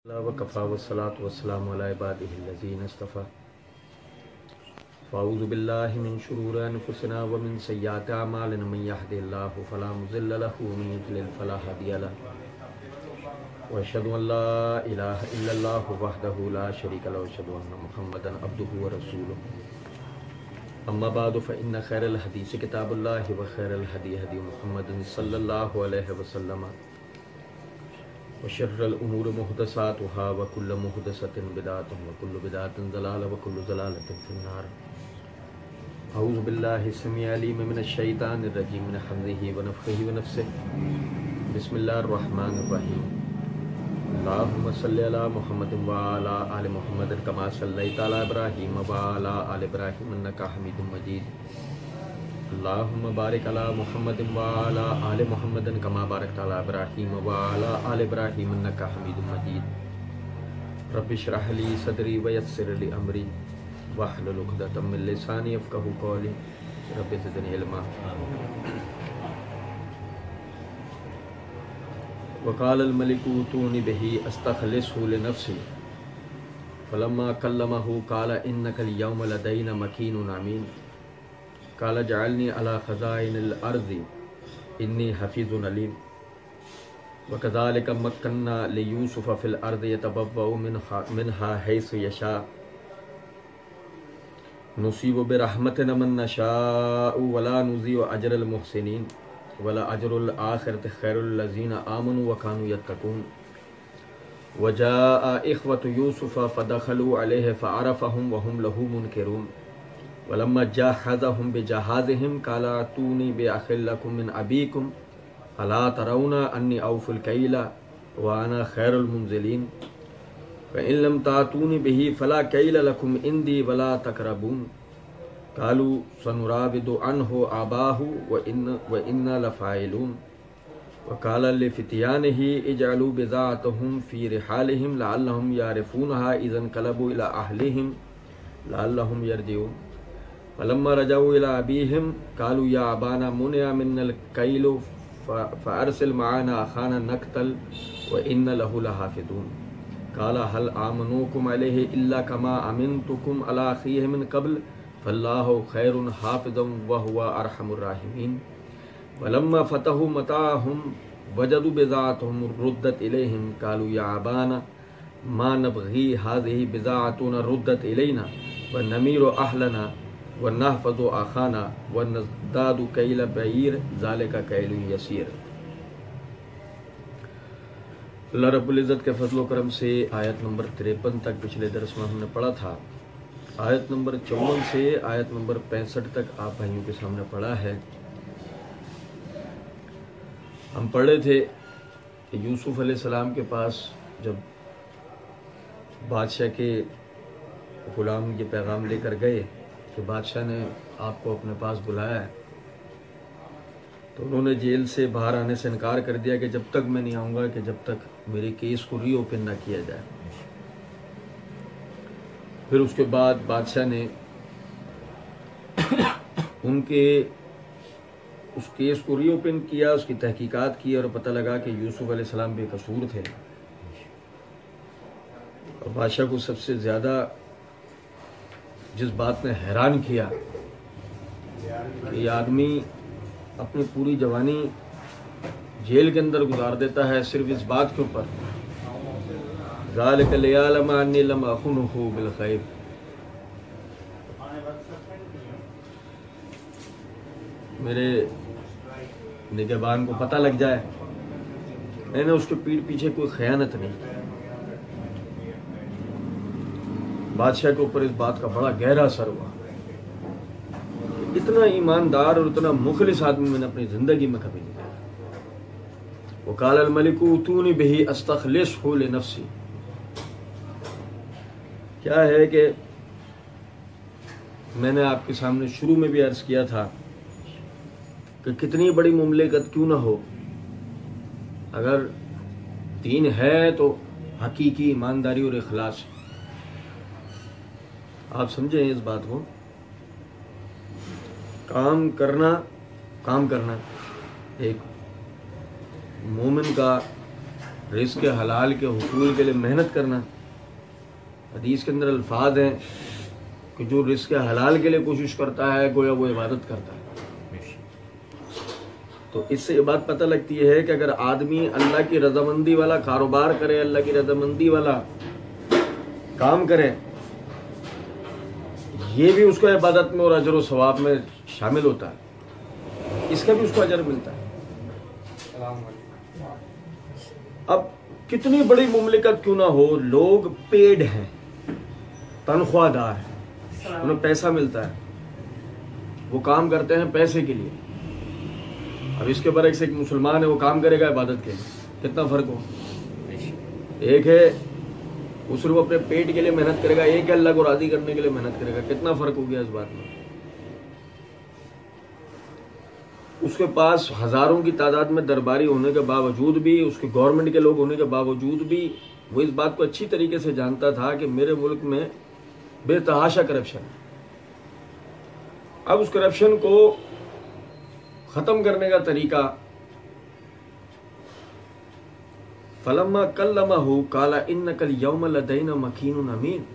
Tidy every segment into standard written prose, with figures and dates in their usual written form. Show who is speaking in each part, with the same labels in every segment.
Speaker 1: वकफ़ा वस्सलातु वस्सलामु अला इबादिहिल्लज़ीना इस्तफ़ा फ़अऊज़ु बिल्लाहि मिन शुरूरि अनफुसिना व मिन सय्यिआति अमालिना मन यहदिहिल्लाहु फ़ला मुज़िल्ल लहु व मन युज़लिल फ़ला हादिय लहु व अशहदु अन ला इलाहा इल्लल्लाहु वहदहु ला शरीका लहु व अशहदु अन्न मुहम्मदन अब्दुहु व रसूलुहु अम्मा बअदु फ़इन्न खैरल हदीस किताबुल्लाहि व खैरल हदी हदी मुहम्मदिन सल्लल्लाहु अलैहि वसल्लम व शर्रल उमूरि मुहदसातुहा व कुल्लु मुहदसतिन बिदअतुन व कुल्लु बिदअतिन ज़लालह व कुल्लु ज़लालतिन फिन्नार। अऊज़ु बिल्लाहि समीइल अलीम मिनश शैतानिर रजीम मिन हम्ज़िहि व नफ़्ख़िहि व नफ़्सिहि। बिस्मिल्लाहिर रहमानिर रहीम। अल्लाहुम्मा सल्लि अला मुहम्मदिन व अला आलि मुहम्मदिन कमा सल्लैता अला इब्राहीम व अला आलि इब्राहीम इन्नका हमीदुम मजीद। अल्लाहुम्मा बारिक अला मुहम्मदिन व अला आलि मुहम्मदिन कमा बारकता अला इब्राहीम व अला आलि इब्राहीम इन्नका हमीदुम मजीद। रब्बि इश्रह ली सदरी व यस्सिर ली अमरी वहलुल उक़दतम मिन लिसानी यफ़क़हू क़ौली। रब्बि ज़िदनी इल्मा। वक़ालल मलिकु ऊतूनी बिही अस्तख़लिसहु लिनफ़्सी फ़लम्मा कल्लमहु क़ाल इन्नकल यौम लदैना मकीनुन अमीन। क़ाल जअलनी अला ख़ज़ाइनिल अर्ज़ि इन्नी हफ़ीज़ुन अलीम। वकज़ालिक मक्कन्ना लियूसुफ़ फ़िल अर्ज़ि यतबव्वअु मिन्हा हैसु यशा नुसीबु बिरहमतिना मन नशाअु वला नुज़ीअु अजरल मुहसिनीन वला अजरुल आखिरति खैरुल लज़ीना आमनु व कानू यत्तक़ून। वजाअ इख़्वतु यूसुफ़ फ़दख़लू अलैहि फ़अरफ़हुम व हुम लहू मुनकिरून। वलम्मा जहज़हुम बिजहाज़िहिम क़ाल अतूनी बिअख़िल लकुम मिन अबीकुम अला तरौना अन्नी औफ़ुल कैला व अना खैरुल मुंज़िलीन। फ़इन लम तातूनी बिही फ़ला कैला लकुम इंदी वला तक़रबून। क़ालू सनुराविदु अन्हु आबाहु व इन्ना लफ़ाइलून। वक़ाल लिफ़ित्यानिही इजअलू बिज़ाअतहुम फ़ी रिहालिहिम लअल्लहुम यारिफ़ूनहा इज़ इन्क़लबू इला अहलिहिम लअल्लहुम यरजिऊन। फ़लम्मा रजऊ इला अबीहिम क़ालू या अबाना मुनिअ मिन्नल कैलु फ़अरसिल मअना अख़ाना नक़तल व इन्ना लहू लहाफ़िज़ून। क़ाल हल आमनूकुम अलैहि इल्ला कमा अमिनतुकुम अला अख़ीहि मिन क़ब्ल फ़ल्लाहु खैरुन हाफ़िज़न व हुवा अरहमुर राहिमीन। वलम्मा फ़तहू मताअहुम वजदू बिज़ाअतहुम रुद्दत इलैहिम क़ालू या अबाना मा नबग़ी हाज़िही बिज़ाअतुना रुद्दत इलैना व नमीरु अहलना व नहफ़ज़ु अख़ाना व नज़दादु कैल बईर ज़ालिका कैलुन यसीर। अल्लाह रब्बुल इज़्ज़त के फज़ल व करम से आयत नंबर 53 तक पिछले दरस में हमने पढ़ा था। आयत नंबर 54 से आयत नंबर 65 तक आप भाइयों के सामने पढ़ा है। हम पढ़े थे कि यूसुफ अलैहिस्सलाम के पास जब बादशाह के गुलाम ये पैगाम लेकर गए कि बादशाह ने आपको अपने पास बुलाया है, तो उन्होंने जेल से बाहर आने से इनकार कर दिया कि जब तक मैं नहीं आऊँगा कि जब तक मेरे केस को रीओपन ना किया जाए। फिर उसके बाद बादशाह ने उनके उस केस को रीओपन किया, उसकी तहकीकात की और पता लगा कि यूसुफ अलैहिस्सलाम बेकसूर थे। और बादशाह को सबसे ज़्यादा जिस बात ने हैरान किया कि ये आदमी अपनी पूरी जवानी जेल के अंदर गुजार देता है सिर्फ इस बात के ऊपर ज़ालिका लियअलम अन्नी लम अख़ुनहु बिल ग़ैब। मेरे निगहबान को पता लग जाए मैंने उसके पीठ पीछे कोई खयानत नहीं। बादशाह के ऊपर इस बात का बड़ा गहरा असर हुआ। इतना ईमानदार और इतना मुखलिस आदमी मैंने अपनी जिंदगी में कभी नहीं देखा। वक़ालल मलिकु ऊतूनी बिही अस्तख़लिसहु लिनफ़्सी। क्या है कि मैंने आपके सामने शुरू में भी अर्ज किया था कि कितनी बड़ी मुमलिकत क्यों ना हो, अगर दीन है तो हकीकी ईमानदारी और इखलास। आप समझें इस बात को। काम करना एक मोमिन का रिस्क हलाल के हुसूल के लिए मेहनत करना। हदीस के अंदर अल्फाज हैं कि जो रिस्क हलाल के लिए कोशिश करता है गोया वो इबादत करता है। तो इससे ये बात पता लगती है कि अगर आदमी अल्लाह की रजामंदी वाला कारोबार करे, अल्लाह की रजामंदी वाला काम करे, ये भी उसको इबादत में और अजर व सवाब में शामिल होता है, इसका भी उसको अजर मिलता है। अब कितनी बड़ी मुमलिकत क्यों ना हो, लोग पेड हैं, तनख्वाहदार हैं, उन्हें पैसा मिलता है, वो काम करते हैं पैसे के लिए। अब इसके बरक्स एक मुसलमान है, वो काम करेगा इबादत के लिए, कितना फर्क हो। एक है वो सिर्फ अपने पेट के लिए मेहनत करेगा, एक है अल्लाह को राजी करने के लिए मेहनत करेगा, कितना फर्क हो गया इस बात में। उसके पास हजारों की तादाद में दरबारी होने के बावजूद भी, उसके गवर्नमेंट के लोग होने के बावजूद भी, वो इस बात को अच्छी तरीके से जानता था कि मेरे मुल्क में बेतहाशा करप्शन है। अब उस करप्शन को खत्म करने का तरीका, फलम्मा कल्लमहु काला इन्नकल यौम लदैना मकीनुन अमीन।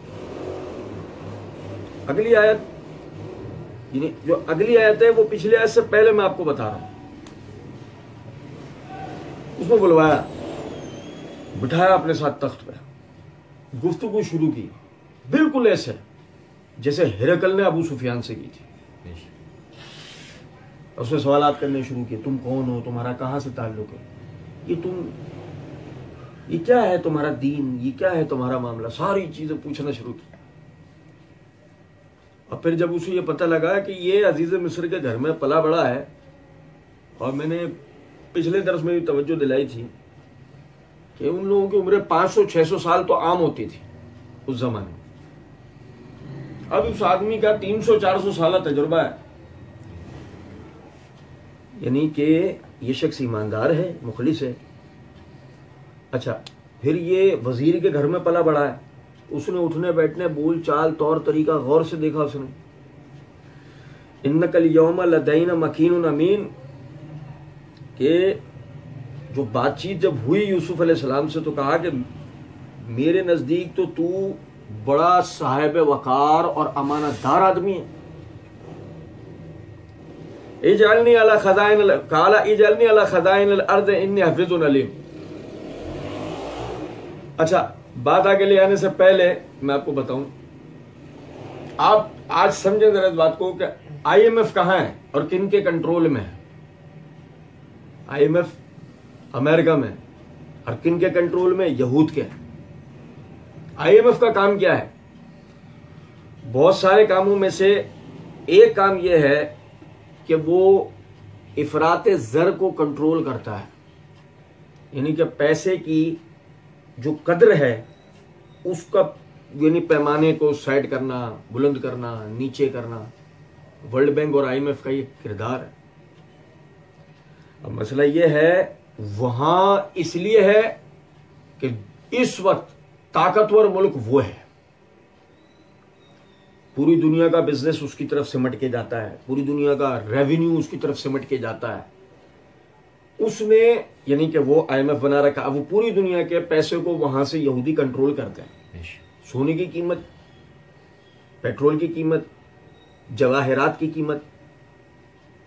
Speaker 1: अगली आयत, जो अगली आयत है वो पिछली आयत से पहले मैं आपको बता रहा हूं। उसमें बुलवाया, बिठाया अपने साथ तख्त पे, गुफ्तगू शुरू की, बिल्कुल ऐसे जैसे हिरकल ने अबू सुफियान से की थी। उसने सवालात करने शुरू किए, तुम कौन हो, तुम्हारा कहां से ताल्लुक है, ये क्या है तुम्हारा दीन, ये क्या है तुम्हारा मामला, सारी चीजें पूछना शुरू की। और फिर जब उसे ये पता लगा कि ये अजीज मिस्र के घर में पला बड़ा है, और मैंने पिछले दर्स में भी तवज्जो दिलाई थी कि उन लोगों की उम्र 500-600 साल तो आम होती थी उस जमाने में। अब उस आदमी का 300-400 साल तजुर्बा है, यानी कि ये शख्स ईमानदार है, मुखलिस है। अच्छा, फिर ये वजीर के घर में पला बड़ा है, उसने उठने बैठने, बोल चाल, तौर तरीका गौर से देखा उसने। इन्नकल यौम लदैना मकीनुन अमीन, के जो बातचीत जब हुई यूसुफ अलैहिस्सलाम से, तो कहा कि मेरे नजदीक तो तू बड़ा साहिब वकार और अमानतदार आदमी है। इजअलनी अला खज़ाइन, काला इजअलनी अला खज़ाइन अल अर्ज़ इन्नी हफ़ीज़ुन अलीम। अच्छा, बात आगे ले आने से पहले मैं आपको बताऊं, आप आज समझें जरा इस बात को कि आईएमएफ कहां है और किन के कंट्रोल में है। आईएमएफ अमेरिका में और किन के कंट्रोल में, यहूद के। आईएमएफ का काम क्या है? बहुत सारे कामों में से एक काम यह है कि वो इफरात ज़र को कंट्रोल करता है, यानी कि पैसे की जो कदर है उसका, यानी पैमाने को सेट करना, बुलंद करना, नीचे करना। वर्ल्ड बैंक और आईएमएफ का ये किरदार है। अब मसला ये है, वहां इसलिए है कि इस वक्त ताकतवर मुल्क वो है, पूरी दुनिया का बिजनेस उसकी तरफ सिमट के जाता है, पूरी दुनिया का रेवेन्यू उसकी तरफ सिमट के जाता है। उसने, यानी कि वो आईएमएफ बना रखा, अब वो पूरी दुनिया के पैसे को वहां से यहूदी कंट्रोल करते हैं। सोने की कीमत, पेट्रोल की कीमत, जवाहरात की कीमत,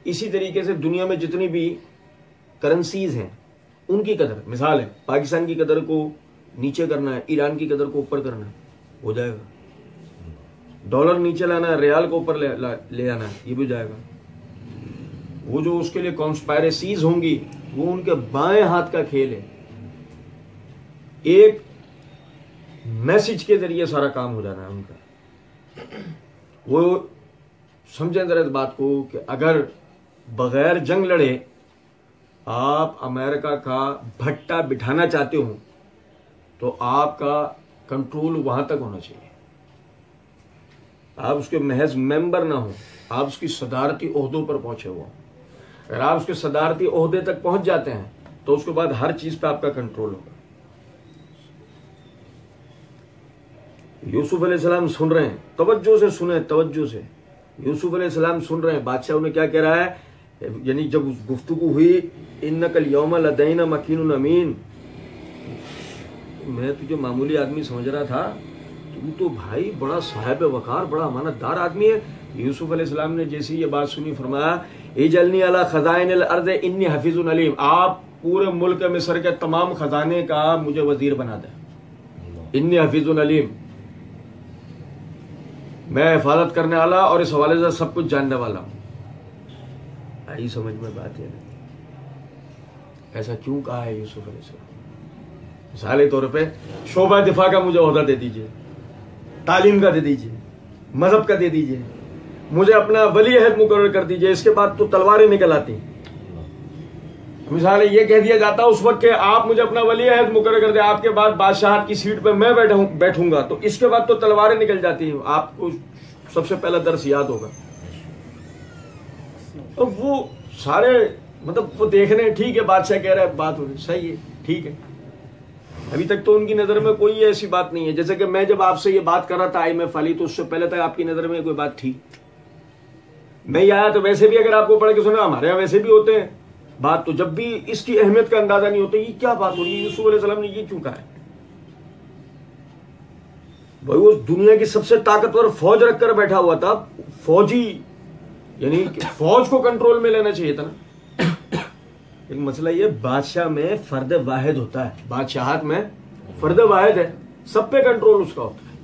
Speaker 1: इसी तरीके से दुनिया में जितनी भी करेंसीज हैं उनकी कदर, मिसाल है पाकिस्तान की कदर को नीचे करना है, ईरान की कदर को ऊपर करना है, हो जाएगा। डॉलर नीचे लाना है, रियाल को ऊपर ले आना है, ये भी हो जाएगा। वो जो उसके लिए कॉन्स्पायरेसीज होंगी वो उनके बाएं हाथ का खेल है। एक मैसेज के जरिए सारा काम हो जाना है उनका। वो समझें जरा इस बात को कि अगर बगैर जंग लड़े आप अमेरिका का भट्टा बिठाना चाहते हो तो आपका कंट्रोल वहां तक होना चाहिए। आप उसके महज मेंबर ना हो, आप उसकी सदारती ओहदों पर पहुंचे हो। अगर आप उसके सदारती ओहदे तक पहुंच जाते हैं तो उसके बाद हर चीज पे आपका कंट्रोल होगा। यूसुफ अलैहिस्सलाम सुन रहे हैं, तवज्जो से सुने, तवज्जो से। यूसुफ अलैहिस्सलाम सुन रहे हैं, बादशाह उन्हें क्या कह रहा है, यानी जब गुफ्तगू हुई, इन्नकल यौमा लदैना मकीनुन अमीन, मैं तुझे मामूली आदमी समझ रहा था, तू तो भाई बड़ा साहिब वकार, बड़ा अमानतदार आदमी है। यूसुफ अलैहिस्सलाम ने जैसी ये बात सुनी, फरमाया इजलनी अला खजाइनिल अर्ज़ इन्नी हफीजुन अलीम, आप पूरे मुल्क मिस्र के तमाम खजाने का मुझे वजीर बना दें। इन्नी हफीजुन अलीम, मैं हिफाजत करने वाला और इस हवाले से सब कुछ जानने वाला हूं। आई समझ में बात है? ऐसा क्यों कहा है यूसुफ अलैहिस्सलाम? मिसाल के तौर पे शोबा दिफा का मुझे ओहदा दे दीजिए, तालीम का दे दीजिए, मजहब का दे दीजिए, मुझे अपना वली अहद मुकर्रर कर दीजिए, इसके बाद तो तलवारें निकल आती। मिसाल ये कह दिया जाता उस वक्त के आप मुझे अपना वली अहद मुकर्रर कर दे, आपके बाद बादशाहत की सीट पे मैं बैठूंगा, तो इसके बाद तो तलवारें निकल जाती हैं। आपको सबसे पहला दर्स याद होगा। तो वो सारे मतलब वो देख रहे हैं, ठीक है बादशाह कह रहा है, बात हो रही सही है, ठीक है। अभी तक तो उनकी नजर में कोई ऐसी बात नहीं है। जैसे कि मैं जब आपसे ये बात कर रहा था IMF वाली, तो उससे पहले तक आपकी नजर में कोई बात थी? मैं आया तो वैसे भी अगर आपको पढ़ के सुना, हमारे यहाँ वैसे भी होते हैं बात, तो जब भी इसकी अहमियत का अंदाजा नहीं होता, ये क्या बात हो रही है, यूसुफ अलैहिस्सलाम ने ये क्यों कहा है? भाई वो दुनिया की सबसे ताकतवर फौज रखकर बैठा हुआ था, फौजी, यानी फौज को कंट्रोल में लेना चाहिए था ना। एक मसला ये, बादशाह में फर्द वाहिद होता है, बादशाहत में फर्द वाहिद है, सब पे कंट्रोल उसका होता है,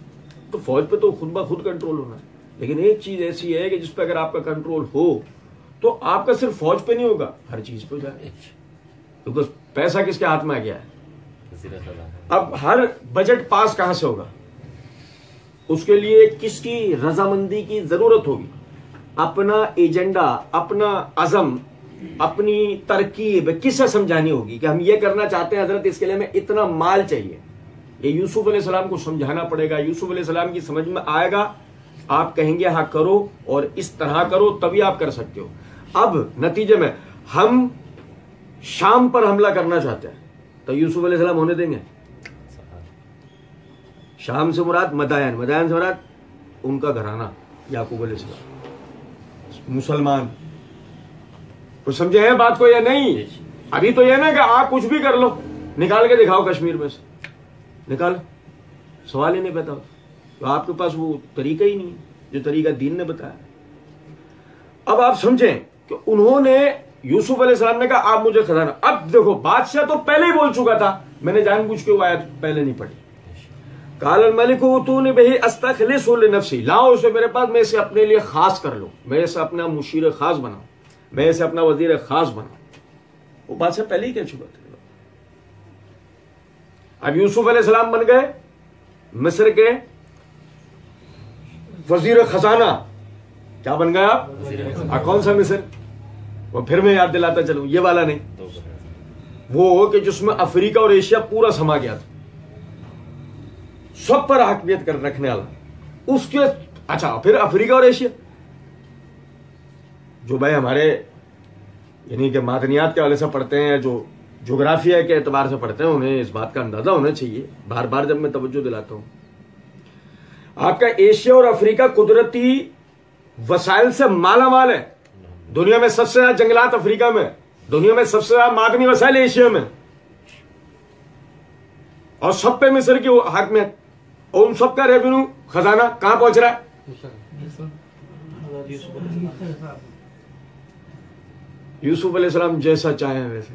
Speaker 1: तो फौज पे तो खुद ब खुद कंट्रोल होना है। लेकिन एक चीज ऐसी है कि जिस पे अगर आपका कंट्रोल हो तो आपका सिर्फ फौज पे नहीं होगा, हर चीज पे हो जाए, क्योंकि तो पैसा किसके हाथ में आ गया है। अब हर बजट पास कहां से होगा, उसके लिए किसकी रजामंदी की जरूरत होगी। अपना एजेंडा, अपना अज़म, अपनी तरकीब किसे समझानी होगी कि हम ये करना चाहते हैं हजरत, इसके लिए हमें इतना माल चाहिए। ये यूसुफ अलैहिस्सलाम को समझाना पड़ेगा। यूसुफ अलैहिस्सलाम की समझ में आएगा, आप कहेंगे हाँ करो और इस तरह करो, तभी आप कर सकते हो। अब नतीजे में हम शाम पर हमला करना चाहते हैं, तो यूसुफ अलैहिस्सलाम होने देंगे? शाम से मुराद मदायन, मदायन से मुराद उनका घराना, याकूब अलैहिस्सलाम, मुसलमान। तो समझे हैं बात को या नहीं? अभी तो यह ना कि आप कुछ भी कर लो, निकाल के दिखाओ कश्मीर में से, निकाल, सवाल ही नहीं पैदा होता। तो आपके पास वो तरीका ही नहीं है जो तरीका दीन ने बताया। अब आप समझें कि उन्होंने, यूसुफ अलैहिस्सलाम ने कहा आप मुझे खजाना, अब देखो बादशाह तो पहले ही बोल चुका था, मैंने जानबूझ के वो आयत पहले नहीं पढ़ी। काल मलिक तूने बही अस्तखलिसु लिनफ्सी, लाओ इसे मेरे पास, मैं इसे अपने लिए खास कर लो, मैं इसे अपना मुशीर खास बनाऊं, मैं इसे अपना वजीर खास बनाऊं। वो बादशाह पहले ही कह चुका था। अब यूसुफ अलैहिस्सलाम बन गए मिस्र के वजीर खजाना। क्या बन गया आप? कौन सा मिस्र? वो फिर मैं याद दिलाता चलूं, ये वाला नहीं, वो कि जिसमें अफ्रीका और एशिया पूरा समा गया था, सब पर हाकमियत कर रखने वाला उसके। अच्छा, फिर अफ्रीका और एशिया, जो भाई हमारे यानी कि मादनियात के वाले से पढ़ते हैं, जो ज्योग्राफिया के एतबार से पढ़ते हैं, उन्हें इस बात का अंदाजा होना चाहिए, बार बार जब मैं तवज्जो दिलाता हूं। आपका एशिया और अफ्रीका कुदरती वसाइल से माला माल है। दुनिया में सबसे ज्यादा जंगलात अफ्रीका में, दुनिया में सबसे ज्यादा मादनी वसाइल एशिया में, और सब पे मिस्र की हक में, और उन सबका रेवेन्यू खजाना कहां पहुंच रहा है? यूसुफ अलैहिस्सलाम जैसा चाहे वैसे।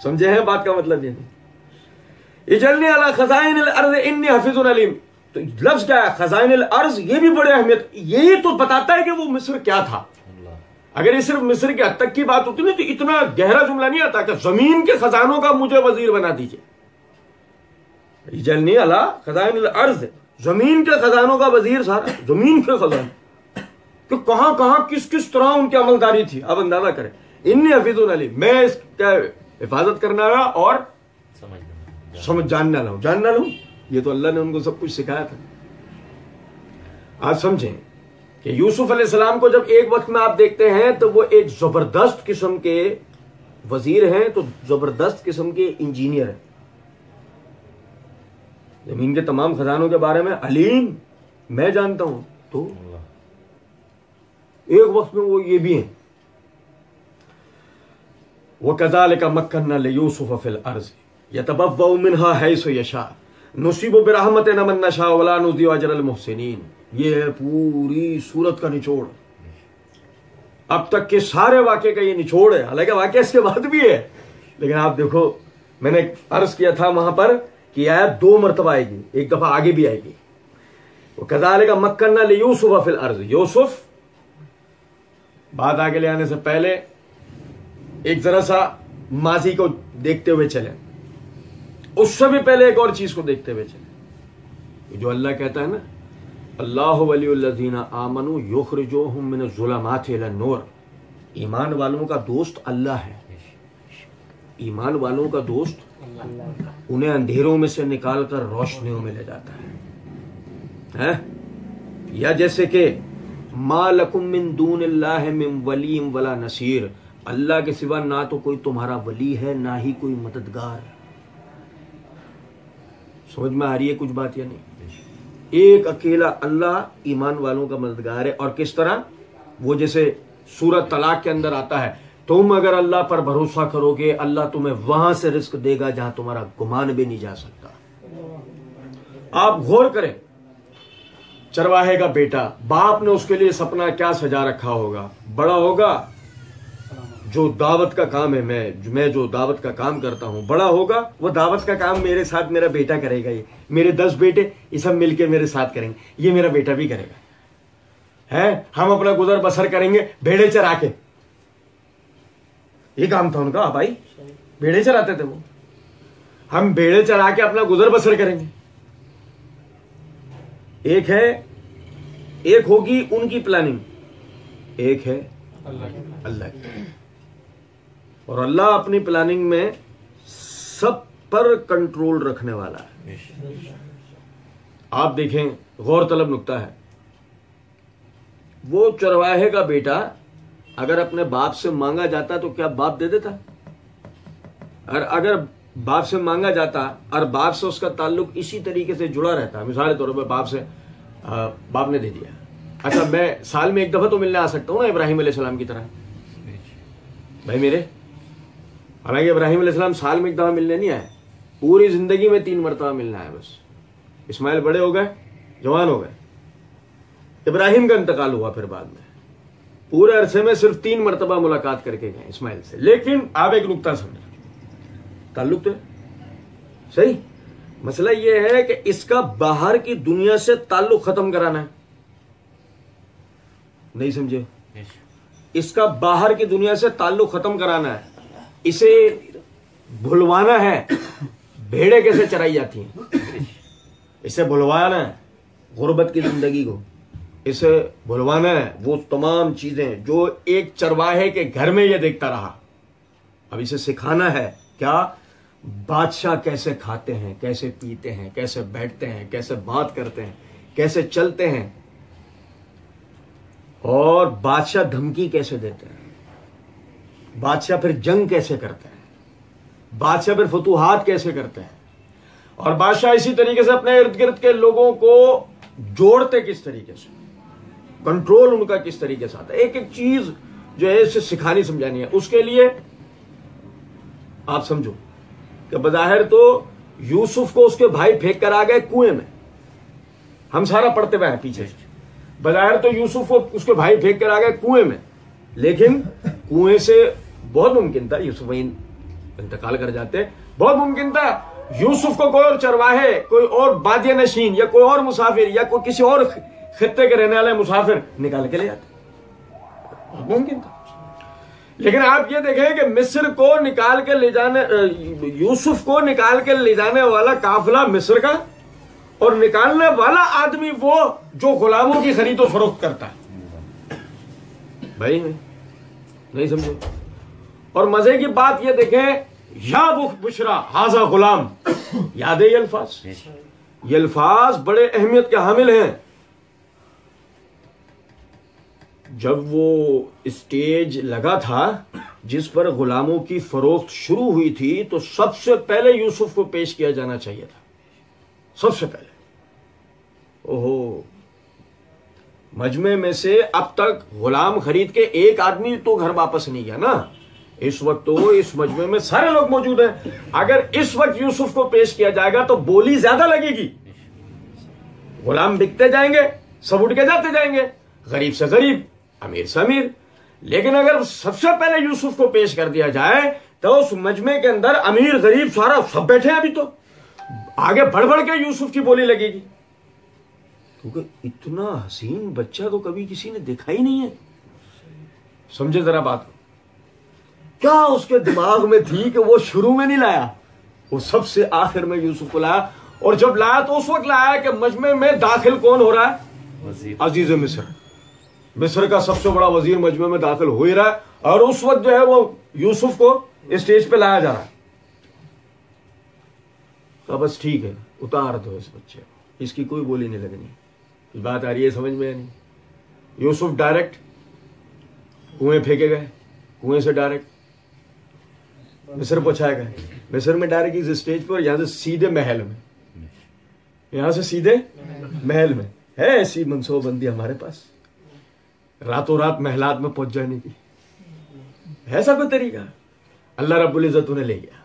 Speaker 1: समझे हैं बात का मतलब? ये नहीं इजलनी अला खजाइनिल अर्ज़ इन्नी हफीजुन अलीम, तो लफ्ज क्या है खजाइनिल अर्ज़, ये भी बड़े अहमियत, यही तो बताता है कि वो मिस्र क्या था। अगर ये सिर्फ मिस्र के हद तक की बात होती ना, तो इतना गहरा जुमला नहीं आता कि जमीन के खजानों का मुझे वजीर बना दीजिए। इजलनी अला खजाइनिल अर्ज़, जमीन के खजानों का वजीर, सारा जमीन के खजाने, कि कहां कहां किस किस तरह उनकी अमलदारी थी, अब अंदाजा करें। इन्नी हफीजुन अलीम, मैं इसका हिफाजत करना रहा और समझ जानना लूं, जानना लूं। ये तो अल्लाह ने उनको सब कुछ सिखाया था। आज समझें कि यूसुफ अलैहिस्सलाम को जब एक वक्त में आप देखते हैं तो वो एक जबरदस्त किस्म के वजीर हैं, तो जबरदस्त किस्म के इंजीनियर हैं, जमीन के तमाम खजानों के बारे में अलीम मैं जानता हूं, तो एक वक्त में वो ये भी हैं। वो कज़ालिका मक्कन्ना लियूसुफ फिल अर्ज़, यतबव्वउ मिन्हा हैसु यशा नुसीबु बिरहमतिना मन नशा वला नुज़िउ अजरल मुहसिनीन। ये है पूरी सूरत का निचोड़। अब तक के सारे वाक्य का ये निचोड़ है। हालांकि वाक्य इसके बाद भी है, लेकिन आप देखो, मैंने अर्ज किया था वहां पर कि आयत 2 मरतबा आएगी, एक दफा आगे भी आएगी। वो कज़ालिका मक्कन्ना लियूसुफ फिल अर्ज़। यूसुफ बात आगे ले आने से पहले एक जरा सा माजी को देखते हुए चले, उससे भी पहले एक और चीज को देखते हुए चले। जो अल्लाह कहता है ना, अल्लाहु वलियुल्लज़ीना आमनू युखरिजुहुम मिनज़्ज़ुलमाति इलन नूर। ईमान वालों का दोस्त अल्लाह है। ईमान वालों का दोस्त उन्हें अंधेरों में से निकालकर रोशनियों में ले जाता है? या जैसे कि मा लकुम मिन दूनिल्लाहि मिन वलीम वला नसीर। अल्लाह के सिवा ना तो कोई तुम्हारा वली है, ना ही कोई मददगार। समझ में आ रही है कुछ बात या नहीं? एक अकेला अल्लाह ईमान वालों का मददगार है। और किस तरह? वो जैसे सूरत तलाक के अंदर आता है, तुम अगर अल्लाह पर भरोसा करोगे, अल्लाह तुम्हें वहां से रिस्क देगा जहां तुम्हारा गुमान भी नहीं जा सकता। आप गौर करें, चरवाहे का बेटा, बाप ने उसके लिए सपना क्या सजा रखा होगा? बड़ा होगा, जो दावत का काम है, मैं जो दावत का काम करता हूं, बड़ा होगा, वो दावत का काम मेरे साथ मेरा बेटा करेगा। ये मेरे 10 बेटे, ये सब मिलके मेरे साथ करेंगे, ये मेरा बेटा भी करेगा। है, हम अपना गुजर बसर करेंगे भेड़े चरा के। ये काम था उनका। भाई भेड़े चराते थे वो। हम भेड़े चरा के अपना गुजर बसर करेंगे। एक होगी उनकी प्लानिंग, एक है अल्लाह की। और अल्लाह अपनी प्लानिंग में सब पर कंट्रोल रखने वाला है। आप देखें, गौरतलब नुक्ता है, वो चरवाहे का बेटा अगर अपने बाप से मांगा जाता तो क्या बाप दे देता? और अगर बाप से मांगा जाता और बाप से उसका ताल्लुक इसी तरीके से जुड़ा रहता, मिसाल के तौर पर बाप ने दे दिया, अच्छा मैं साल में एक दफा तो मिलने आ सकता हूं ना इब्राहिम अलैहिस्सलाम की तरह, भाई मेरे। हालांकि इब्राहिम अलैहिस्सलाम साल में एक दफा मिलने नहीं आए, पूरी जिंदगी में 3 मरतबा मिलना है बस। इस्माइल बड़े हो गए, जवान हो गए, इब्राहिम का इंतकाल हुआ, फिर बाद में पूरे अरसे में सिर्फ 3 मरतबा मुलाकात करके गए इस्माइल से। लेकिन आप एक नुकता समझे, ताल्लुक तो सही, मसला यह है कि इसका बाहर की दुनिया से ताल्लुक खत्म कराना है। नहीं समझे? इसका बाहर की दुनिया से ताल्लुक खत्म कराना है, इसे भुलवाना है। भेड़े कैसे चराई जाती हैं, इसे भुलवाना है गुर्बत की जिंदगी को, इसे भुलवाना है वो तमाम चीजें जो एक चरवाहे के घर में ये देखता रहा। अब इसे सिखाना है क्या? बादशाह कैसे खाते हैं, कैसे पीते हैं, कैसे बैठते हैं, कैसे बात करते हैं, कैसे चलते हैं, और बादशाह धमकी कैसे देते हैं, बादशाह फिर जंग कैसे करते हैं, बादशाह फिर फतूहात कैसे करते हैं, और बादशाह इसी तरीके से अपने इर्द गिर्द के लोगों को जोड़ते किस तरीके से, कंट्रोल उनका किस तरीके से आता है। एक एक चीज जो है इसे सिखानी समझानी है। उसके लिए आप समझो कि बज़ाहिर तो यूसुफ को उसके भाई फेंक कर आ गए कुएं में, हम सारा पढ़ते हुए हैं पीछे। बज़ाहिर तो यूसुफ को उसके भाई फेंक कर आ गए कुएं में, लेकिन कुएं से बहुत मुमकिन था यूसुफ वहीं इंतकाल कर जाते। बहुत मुमकिन था यूसुफ को कोई और चरवाहे, कोई और बादिया नशीन, या कोई और मुसाफिर, या कोई किसी और खित्ते के रहने वाले मुसाफिर निकाल के ले जाते, मुमकिन था। लेकिन आप ये देखें कि मिस्र को निकाल के ले जाने, यूसुफ को निकाल के ले जाने वाला काफिला मिस्र का, और निकालने वाला आदमी वो जो गुलामों की खरीदो फरोख्त करता है। भाई नहीं समझे? और मजे की बात ये देखें, या बुशरा हाजा गुलाम, याद है ये अल्फाज? ये अल्फाज बड़े अहमियत के हामिल हैं। जब वो स्टेज लगा था जिस पर गुलामों की फरोख्त शुरू हुई थी, तो सबसे पहले यूसुफ को पेश किया जाना चाहिए था, सबसे पहले। ओहो, मजमे में से अब तक गुलाम खरीद के एक आदमी तो घर वापस नहीं गया ना, इस वक्त तो इस मजमे में सारे लोग मौजूद हैं। अगर इस वक्त यूसुफ को पेश किया जाएगा तो बोली ज्यादा लगेगी, गुलाम बिकते जाएंगे, सब उठ के जाते जाएंगे, गरीब से गरीब, अमीर से अमीर। लेकिन अगर सबसे पहले यूसुफ को पेश कर दिया जाए तो उस मजमे के अंदर अमीर गरीब सारा सब बैठे हैं, अभी तो आगे बढ़ बढ़ के यूसुफ की बोली लगेगी, क्योंकि इतना हसीन बच्चा तो कभी किसी ने देखा ही नहीं है। समझे जरा बात, क्या उसके दिमाग में थी कि वो शुरू में नहीं लाया, वो सबसे आखिर में यूसुफ को लाया। और जब लाया तो उस वक्त लाया कि मजमे में दाखिल कौन हो रहा है? अजीज मिस्र, मिस्र का सबसे बड़ा वजीर मजमे में दाखिल हो ही रहा है, और उस वक्त जो है वो यूसुफ को स्टेज पे लाया जा रहा है। तो बस ठीक है, उतार दो इस बच्चे को, इसकी कोई बोली नहीं लगनी। बात आ रही है समझ में? नहीं, यूसुफ डायरेक्ट कुएं फेंके गए, कुएं से डायरेक्ट मिस्र पहुंचाए गए। मिस्र में डायरेक्ट इस स्टेज पर, यहां से सीधे महल में, यहां से सीधे महल में। है ऐसी मनसूबबंदी हमारे पास, रातों रात महलात में पहुंच जाने की, ऐसा कोई तरीका? अल्लाह रब्बुल इज्जत उन्हें ले गया।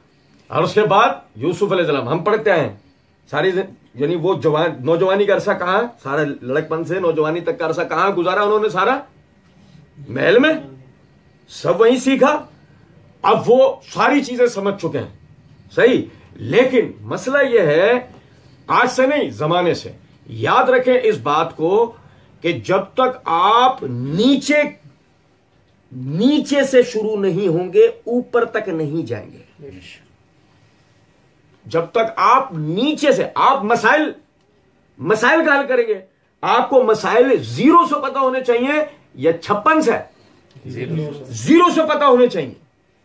Speaker 1: और उसके बाद यूसुफ अलैहिस्सलाम, हम पढ़ते हैं सारी, यानी वो जवान नौजवानी का अरसा कहां, सारा लड़कपन से नौजवानी तक का अरसा कहां गुजारा उन्होंने? सारा महल में, सब वहीं सीखा। अब वो सारी चीजें समझ चुके हैं, सही। लेकिन मसला यह है, आज से नहीं जमाने से याद रखें इस बात को कि जब तक आप नीचे से शुरू नहीं होंगे ऊपर तक नहीं जाएंगे। जब तक आप नीचे से, आप मसाइल का हल करेंगे, आपको मसाइल 0 से पता होने चाहिए या 56 से? 0 से पता होने चाहिए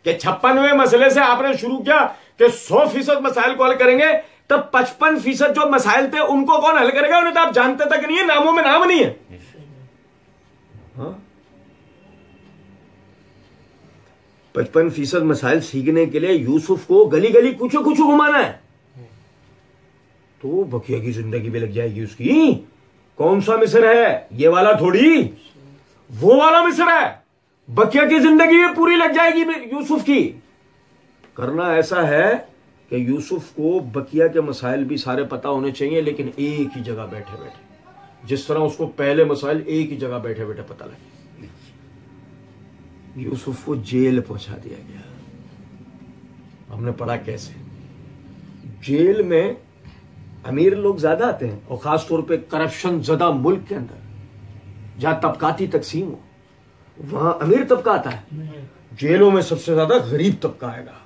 Speaker 1: कि 56वें मसले से आपने शुरू किया कि 100% मसाइल को हल करेंगे, तब 55% जो मसाइल थे उनको कौन हल करेगा? उन्हें तो आप जानते तक नहीं है, नामों में नाम नहीं है। हाँ? 55% मसाइल सीखने के लिए यूसुफ को गली गली कुछ घुमाना है, तो बकिया की जिंदगी भी लग जाएगी उसकी। कौन सा मिस्र है? ये वाला थोड़ी, वो वाला मिस्र है। बकिया की जिंदगी भी पूरी लग जाएगी यूसुफ की। करना ऐसा है कि यूसुफ को बकिया के मसाइल भी सारे पता होने चाहिए, लेकिन एक ही जगह बैठे बैठे, जिस तरह उसको पहले मसाइल एक ही जगह बैठे बैठे पता लगे। यूसुफ को जेल पहुंचा दिया गया। हमने पढ़ा कैसे जेल में अमीर लोग ज्यादा आते हैं, और खासतौर पे करप्शन ज्यादा मुल्क के अंदर जहां तबकाती तकसीम हो, वहां अमीर तबका आता है। जेलों में सबसे ज्यादा गरीब तबका आएगा,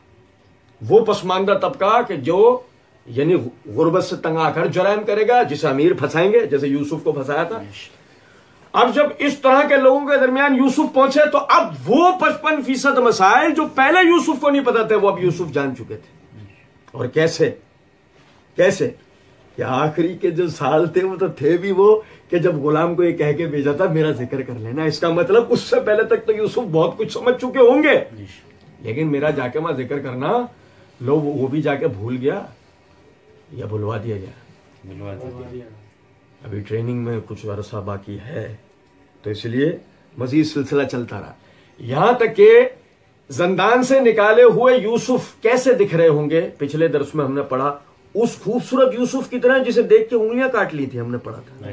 Speaker 1: वो पसमानदा तबका कि जो यानी गुर्बत से तंग आकर जराइम करेगा, जिसे अमीर फंसाएंगे, जैसे यूसुफ को फंसाया था। अब जब इस तरह के लोगों के दरमियान यूसुफ पहुंचे, तो अब वो 55% मसाइल जो पहले यूसुफ को नहीं पता थे, वो अब यूसुफ जान चुके थे। और कैसे कि आखिरी के जो साल थे वो तो थे भी वो कि जब गुलाम को ये कह के भेजा था मेरा जिक्र कर लेना। इसका मतलब उससे पहले तक तो यूसुफ बहुत कुछ समझ चुके होंगे, लेकिन मेरा जाके वहां जिक्र करना, लोग वो भी जाके भूल गया या भुलवा दिया गया। अभी ट्रेनिंग में कुछ अरसा बाकी है, तो इसलिए मजीद सिलसिला चलता रहा, यहां तक कि जंदान से निकाले हुए यूसुफ कैसे दिख रहे होंगे। पिछले दर्स में हमने पढ़ा उस खूबसूरत यूसुफ की तरह जिसे देख के उंगलियां काट ली थी, हमने पढ़ा था।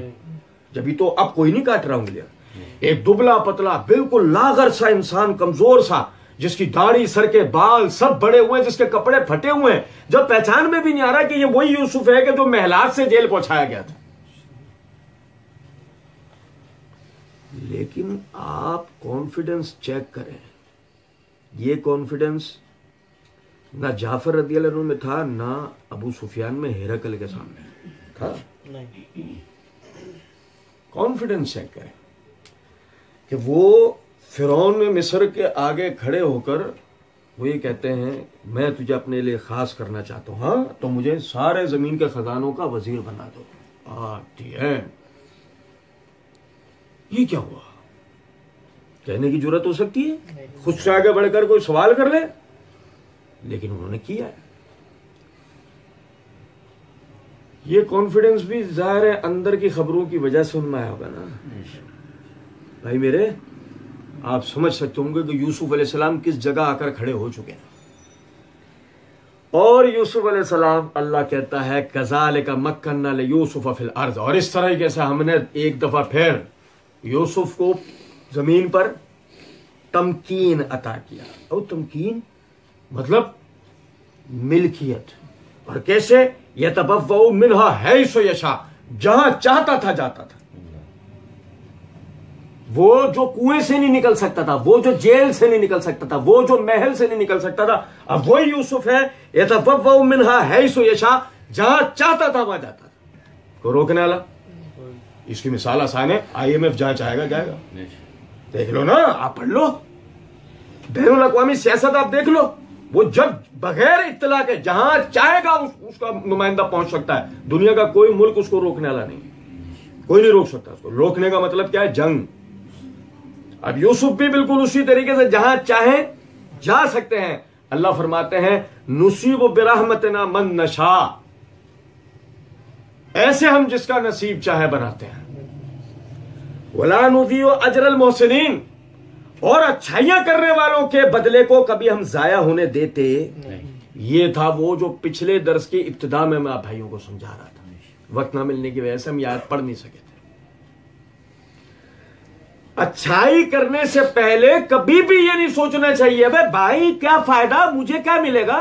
Speaker 1: जब तो अब कोई नहीं काट रहा उंगलियां, एक दुबला पतला बिल्कुल लागर सा इंसान, कमजोर सा, जिसकी दाढ़ी सर के बाल सब बड़े हुए, जिसके कपड़े फटे हुए हैं, जब पहचान में भी नहीं आ रहा कि ये वही यूसुफ है कि जो महलात से जेल पहुंचाया गया था। लेकिन आप कॉन्फिडेंस चेक करें, ये कॉन्फिडेंस ना जाफर रदियल्लाहु अन्हु में था, ना अबू सुफियान में हिरकल के सामने था। कॉन्फिडेंस चेक करें कि वो फिरौन मिस्र के आगे खड़े होकर वो ये कहते हैं मैं तुझे अपने लिए खास करना चाहता हूं, हाँ तो मुझे सारे जमीन के खजानों का वजीर बना दो। ये क्या हुआ? कहने की जरूरत हो सकती है, खुद से आगे बढ़कर कोई सवाल कर ले, लेकिन उन्होंने किया है। ये कॉन्फिडेंस भी जाहिर है अंदर की खबरों की वजह से उनमें आया होगा ना। भाई मेरे, आप समझ सकते होंगे कि यूसुफ अलैहिस्सलाम किस जगह आकर खड़े हो चुके हैं। और यूसुफ अलैहिस्सलाम, अल्लाह कहता है कज़ालिका मक्कन्ना लियूसुफ फिल अर्ज़, और इस तरीके से हमने एक दफा फिर यूसुफ को जमीन पर तमकीन अता किया। और तमकीन मतलब मिल्कियत, और कैसे? यतबव्वउ मिन्हा हैसु यशा, जहां चाहता था जाता था। वो जो कुएं से नहीं निकल सकता था, वो जो जेल से नहीं निकल सकता था, वो जो महल से नहीं निकल सकता था, अब वही यूसुफ है। यतबव्वउ मिन्हा हैसु यशा, जहां चाहता था वहां जाता था। को रोकने वाला? इसकी मिसाल आसान है, IMF जहां चाहेगा जाएगा। देख लो ना, आप पढ़ लो, बैनुल अक़वामी सियासत आप देख लो, वो जब बगैर इत्तला के जहां चाहेगा उसका नुमाइंदा पहुंच सकता है। दुनिया का कोई मुल्क उसको रोकने वाला नहीं, कोई नहीं रोक सकता उसको। रोकने का मतलब क्या है? जंग। अब यूसुफ भी बिल्कुल उसी तरीके से जहां चाहे जा सकते हैं। अल्लाह फरमाते हैं नुसीबु बिरहमतिना मन नशा, ऐसे हम जिसका नसीब चाहे बनाते हैं। वला नुज़ीउ अजरल मोहसिनीन, और अच्छाइयां करने वालों के बदले को कभी हम जाया होने देते नहीं। ये था वो जो पिछले दर्स की इब्तिदा में मैं आप भाइयों को समझा रहा था। वक्त ना मिलने की वजह से हम याद पढ़ नहीं सके थे। अच्छाई करने से पहले कभी भी ये नहीं सोचना चाहिए भाई क्या फायदा, मुझे क्या मिलेगा।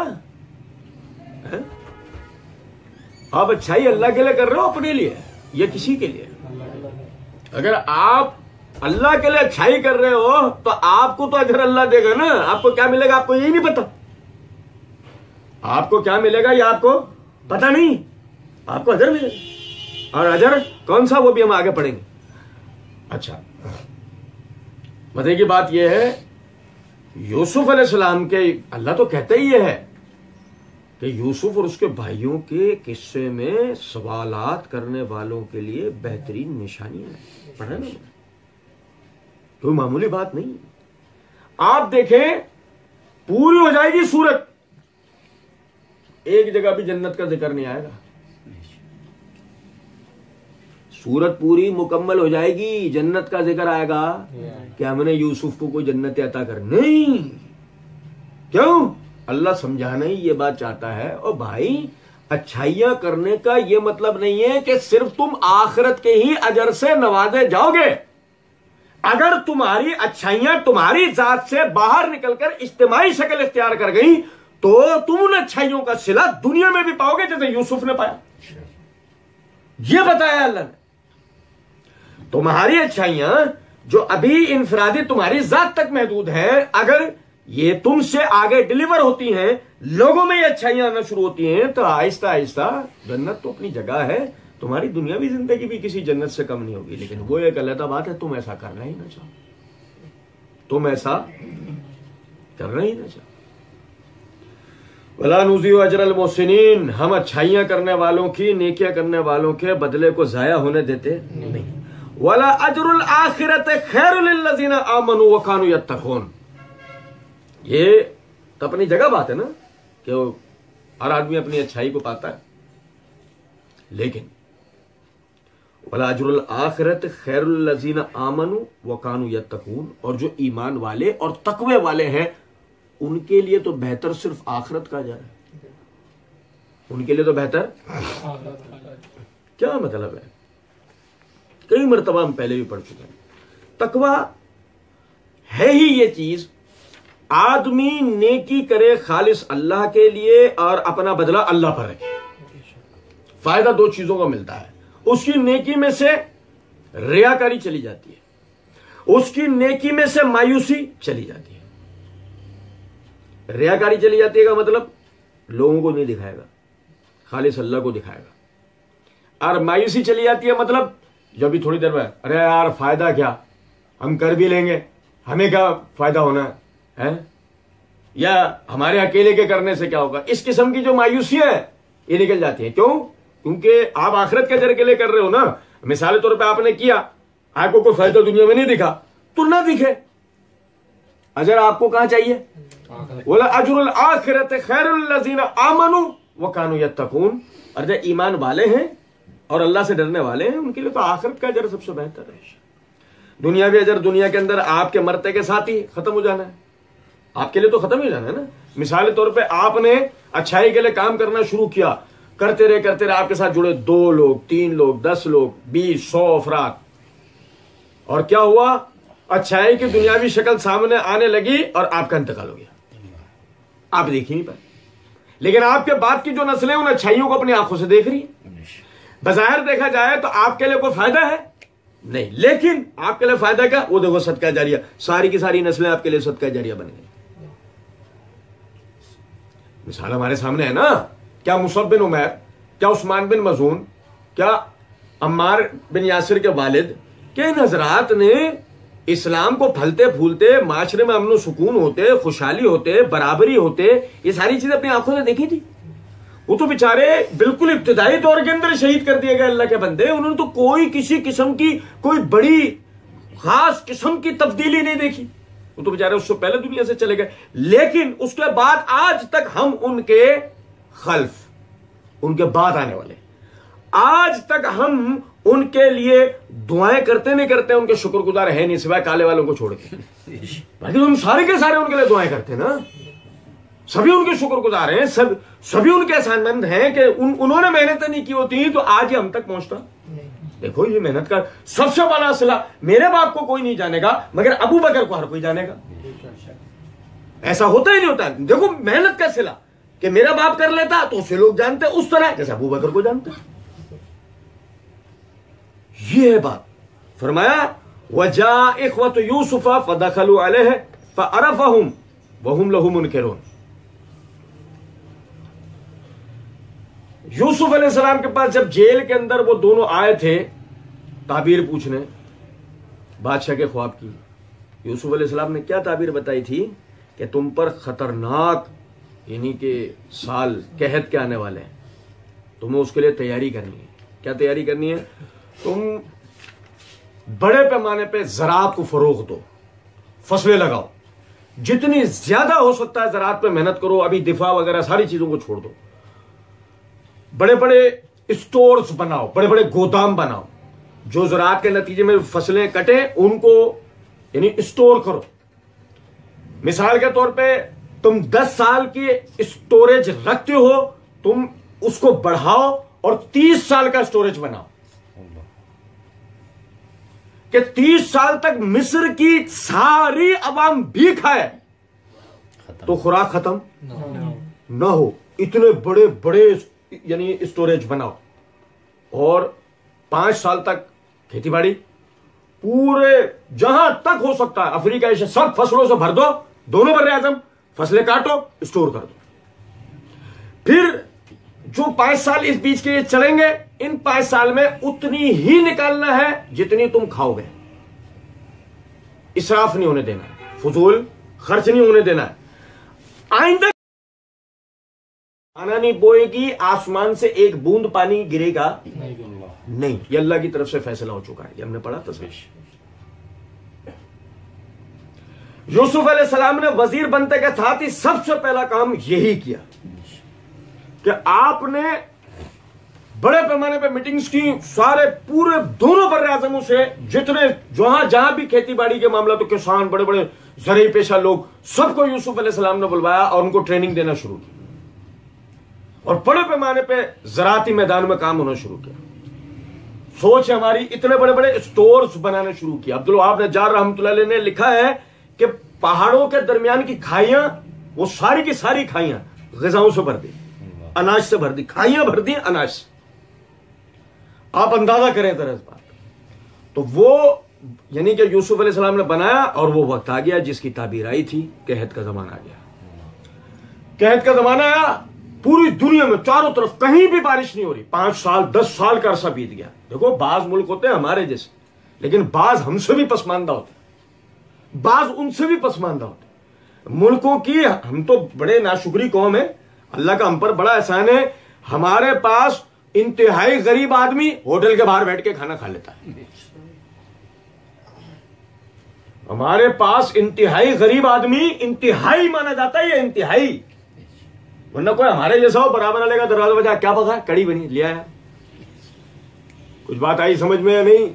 Speaker 1: आप अच्छाई अल्लाह के लिए कर रहे हो, अपने लिए या किसी के लिए? अगर आप अल्लाह के लिए अच्छाई कर रहे हो तो आपको तो अजर अल्लाह देगा ना। आपको क्या मिलेगा आपको यही नहीं पता। आपको क्या मिलेगा ये आपको पता नहीं, आपको अजर मिलेगा। और अजर कौन सा, वो भी हम आगे पढ़ेंगे। अच्छा, मजे की बात यह है यूसुफ अलैहिस्सलाम के, अल्लाह तो कहते ही ये है कि यूसुफ और उसके भाइयों के किस्से में सवालात करने वालों के लिए बेहतरीन निशानियां हैं। पढ़े ना, कोई मामूली बात नहीं। आप देखें पूरी हो जाएगी सूरत, एक जगह भी जन्नत का जिक्र नहीं आएगा। सूरत पूरी मुकम्मल हो जाएगी, जन्नत का जिक्र आएगा कि हमने यूसुफ को कोई जन्नत अता कर, नहीं। क्यों? अल्लाह समझाना ही ये बात चाहता है। और भाई अच्छाइयां करने का ये मतलब नहीं है कि सिर्फ तुम आखिरत के ही अजर से नवाजे जाओगे। अगर तुम्हारी अच्छाइयां तुम्हारी जात से बाहर निकलकर इज्तिमाई शक्ल इख्तियार कर गई तो तुम उन अच्छाइयों का सिला दुनिया में भी पाओगे जैसे यूसुफ ने पाया। यह बताया अल्लाह ने। तुम्हारी अच्छाइयां जो अभी इंफरादी तुम्हारी जात तक महदूद हैं, अगर ये तुमसे आगे डिलीवर होती हैं, लोगों में ये अच्छाइयां आना शुरू होती हैं, तो आहिस्ता आहिस्ता जन्नत तो अपनी जगह है, तुम्हारी दुनियावी जिंदगी भी किसी जन्नत से कम नहीं होगी। लेकिन वो एक अलग बात है, तुम ऐसा करना ही ना चाहो, तुम ऐसा करना ही ना चाहो। वला नुज़ीउ अजरल मोहसिनीन, हम अच्छाइयां करने वालों की, नेकियां करने वालों के बदले को जाया होने देते नहीं। वला अजरुल आखिरत खैरुल लिल्लज़ीना आमनू व कानू यत्तक़ून, ये तो अपनी जगह बात है ना कि हर आदमी अपनी अच्छाई को पाता है, लेकिन वला अजरुल आखिरत खैरुल लज़ीना आमनू व कानू यत्तक़ून, और जो ईमान वाले और तकवे वाले हैं उनके लिए तो बेहतर सिर्फ आखिरत का अजर है। उनके लिए तो बेहतर क्या मतलब है? कई मर्तबा हम पहले भी पढ़ चुके हैं। तकवा है ही ये चीज, आदमी नेकी करे खालिस अल्लाह के लिए और अपना बदला अल्लाह पर रखे। फायदा दो चीजों का मिलता है। उसकी नेकी में से रियाकारी चली जाती है, उसकी नेकी में से मायूसी चली जाती है। रियाकारी चली जाती है का मतलब लोगों को नहीं दिखाएगा, खालिस अल्लाह को दिखाएगा। और मायूसी चली जाती है मतलब जब भी थोड़ी देर में अरे यार फायदा क्या, हम कर भी लेंगे, हमें क्या फायदा होना है, या हमारे अकेले के करने से क्या होगा। इस किस्म की जो मायूसियां है ये निकल जाती है। क्यों? क्योंकि आप आखिरत के अजर के लिए कर रहे हो ना। मिसाल तौर पे आपने किया, आपको कोई फायदा दुनिया में नहीं दिखा तो ना दिखे, अजर आपको कहां चाहिए? वला अजरुल आखिरत खैरुल लज़ीना आमनू व कानू यत्तक़ून, और जो ईमान वाले हैं और अल्लाह से डरने वाले हैं उनके लिए तो आखिरत का अजर सबसे बेहतर है। दुनियावी अजर दुनिया के अंदर आपके मरते के साथ ही खत्म हो जाना है, आपके लिए तो खत्म ही जाना है ना। मिसाल के तौर पे आपने अच्छाई के लिए काम करना शुरू किया, करते रहे आपके साथ जुड़े 2 लोग, 3 लोग, 10 लोग, 20, 100 अफराद, और क्या हुआ, अच्छाई की दुनियावी शक्ल सामने आने लगी और आपका इंतकाल हो गया, आप देख ही नहीं पाए। लेकिन आपके बाद की जो नस्लें उन अच्छाइयों को अपनी आंखों से देख रही है। बज़ाहिर देखा जाए तो आपके लिए कोई फायदा है नहीं, लेकिन आपके लिए फायदा क्या, वो देखो सदका जारिया, सारी की सारी नस्लें आपके लिए सदका जारिया बन गई। मिसाल हमारे सामने है ना, क्या मुसअब बिन उमैर, क्या उस्मान बिन मज़ून, क्या अम्मार बिन यासिर के वालिद, के इन हजरात ने इस्लाम को फलते फूलते, माशरे में अमन सुकून होते, खुशहाली होते, बराबरी होते, ये सारी चीजें अपनी आंखों से देखी थी। वो तो बेचारे बिल्कुल इब्तिदाई दौर के अंदर शहीद कर दिए गए अल्लाह के बंदे, उन्होंने तो कोई किसी किस्म की कोई बड़ी खास किस्म की तब्दीली नहीं देखी, वो तो बेचारे उससे पहले दुनिया से चले गए। लेकिन उसके बाद आज तक हम उनके खल्फ, उनके बाद आने वाले, आज तक हम उनके लिए दुआएं करते नहीं करते, उनके शुक्रगुजार है नहीं सिवाय काले वालों को छोड़ के। बाकी हम सारे के सारे उनके लिए दुआएं करते हैं ना, सभी उनके शुक्रगुजार हैं, सभी उनके एहसानमंद हैं कि उन्होंने मेहनत नहीं की होती तो आज ये हम तक पहुंचता। देखो ये मेहनत का सबसे बड़ा सिला, मेरे बाप को कोई नहीं जानेगा मगर अबू बकर को हर कोई जानेगा। ऐसा होता ही नहीं होता। देखो मेहनत का सिला कि मेरा बाप कर लेता तो उसे लोग जानते उस तरह जैसे अबू बकर को जानते। ये है बात। फरमाया वजा इख्वत यूसुफा फदखलू अलैहि फअरफहुम वहुम लहू मुनकिरून। यूसुफ अलैहिस्सलाम के पास जब जेल के अंदर वो दोनों आए थे ताबीर पूछने बादशाह के ख्वाब की, यूसुफ अलैहिस्सलाम ने क्या ताबीर बताई थी कि तुम पर खतरनाक यानी कि साल कहत के आने वाले हैं, तुम्हें उसके लिए तैयारी करनी है। क्या तैयारी करनी है? तुम बड़े पैमाने पे ज़राअत को फरोग दो, फसलें लगाओ, जितनी ज्यादा हो सकता है ज़राअत पे मेहनत करो, अभी दिफा वगैरह सारी चीजों को छोड़ दो, बड़े बड़े स्टोर्स बनाओ, बड़े बड़े गोदाम बनाओ, जो ज़राअत के नतीजे में फसलें कटे उनको यानी स्टोर करो। मिसाल के तौर पे तुम 10 साल की स्टोरेज रखते हो, तुम उसको बढ़ाओ और 30 साल का स्टोरेज बनाओ कि 30 साल तक मिस्र की सारी अवाम भी खाए तो खुराक खत्म ना हो। इतने बड़े बड़े यानी स्टोरेज बनाओ और 5 साल तक खेतीबाड़ी पूरे जहां तक हो सकता है अफ्रीका एशिया सब फसलों से भर दो, दोनों बर्रे आजम फसलें काटो, स्टोर कर दो। फिर जो 5 साल इस बीच के चलेंगे, इन 5 साल में उतनी ही निकालना है जितनी तुम खाओगे। इसराफ नहीं होने देना है, फजूल खर्च नहीं होने देना है। आइंदा खाना नहीं बोएगी, आसमान से एक बूंद पानी गिरेगा नहीं, ये अल्लाह की तरफ से फैसला हो चुका है, ये हमने पढ़ा तस्वीर। यूसुफ अलैहिस्सलाम ने वजीर बनते के साथ ही सबसे पहला काम यही किया कि आपने बड़े पैमाने पे मीटिंग्स की, सारे पूरे दोनों बर्रे आज़मों से जितने जहां भी खेती बाड़ी के मामला, तो किसान, बड़े बड़े ज़रूरी पेशा लोग, सबको यूसुफ अलैहिस्सलाम ने बुलवाया और उनको ट्रेनिंग देना शुरू की और बड़े पैमाने पे ज़राअती मैदान में काम होना शुरू किया। सोच हमारी, इतने बड़े बड़े स्टोर्स बनाने शुरू किया। अब्दुल वहाब नज्जार रहमतुल्लाह अलैह ने लिखा है कि पहाड़ों के दरमियान की खाइयां, वो सारी की सारी खाइयां ग़िज़ाओं से भर दी, अनाज से भर दी, खाइयां भर दी अनाज से। आप अंदाजा करें तरह इस बात। तो वो यानी कि यूसुफ अलैहिस्सलाम ने बनाया और वो वक्त आ गया जिसकी ताबीर आई थी, कहत का जमाना आ गया। कहत का जमाना आया, पूरी दुनिया में चारों तरफ कहीं भी बारिश नहीं हो रही। 5 साल 10 साल का अरसा बीत गया। देखो बाज मुल्क होते हैं हमारे जैसे, लेकिन बाज हमसे भी पसमानदा होते, बाज उनसे भी पसमानदा होते। मुल्कों की हम तो बड़े नाशुक्री कौम है, अल्लाह का हम पर बड़ा एहसान है। हमारे पास इंतहाई गरीब आदमी होटल के बाहर बैठ के खाना खा लेता है। हमारे पास इंतहाई गरीब आदमी, इंतहाई माना जाता है ये इंतहाई, वरना कोई हमारे जैसा हो बराबर वाले का दरवाजा बजा, क्या पका, कड़ी बनी, ले आया। कुछ बात आई समझ में या नहीं?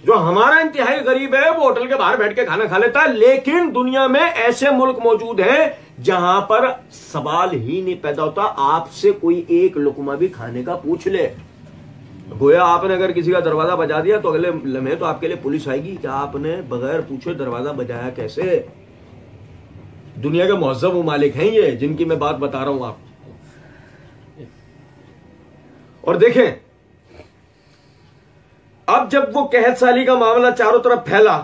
Speaker 1: जो हमारा इंतहाई गरीब है वो होटल के बाहर बैठ के खाना खा लेता है। लेकिन दुनिया में ऐसे मुल्क मौजूद हैं जहां पर सवाल ही नहीं पैदा होता, आपसे कोई एक लुकमा भी खाने का पूछ ले, गोया आपने अगर किसी का दरवाजा बजा दिया तो अगले लम्हे तो आपके लिए पुलिस आएगी कि आपने बगैर पूछे दरवाजा बजाया कैसे। दुनिया के मुहज्जब ममालिक हैं ये जिनकी मैं बात बता रहा हूं आप। और देखें, अब जब वो कहत साली का मामला चारों तरफ फैला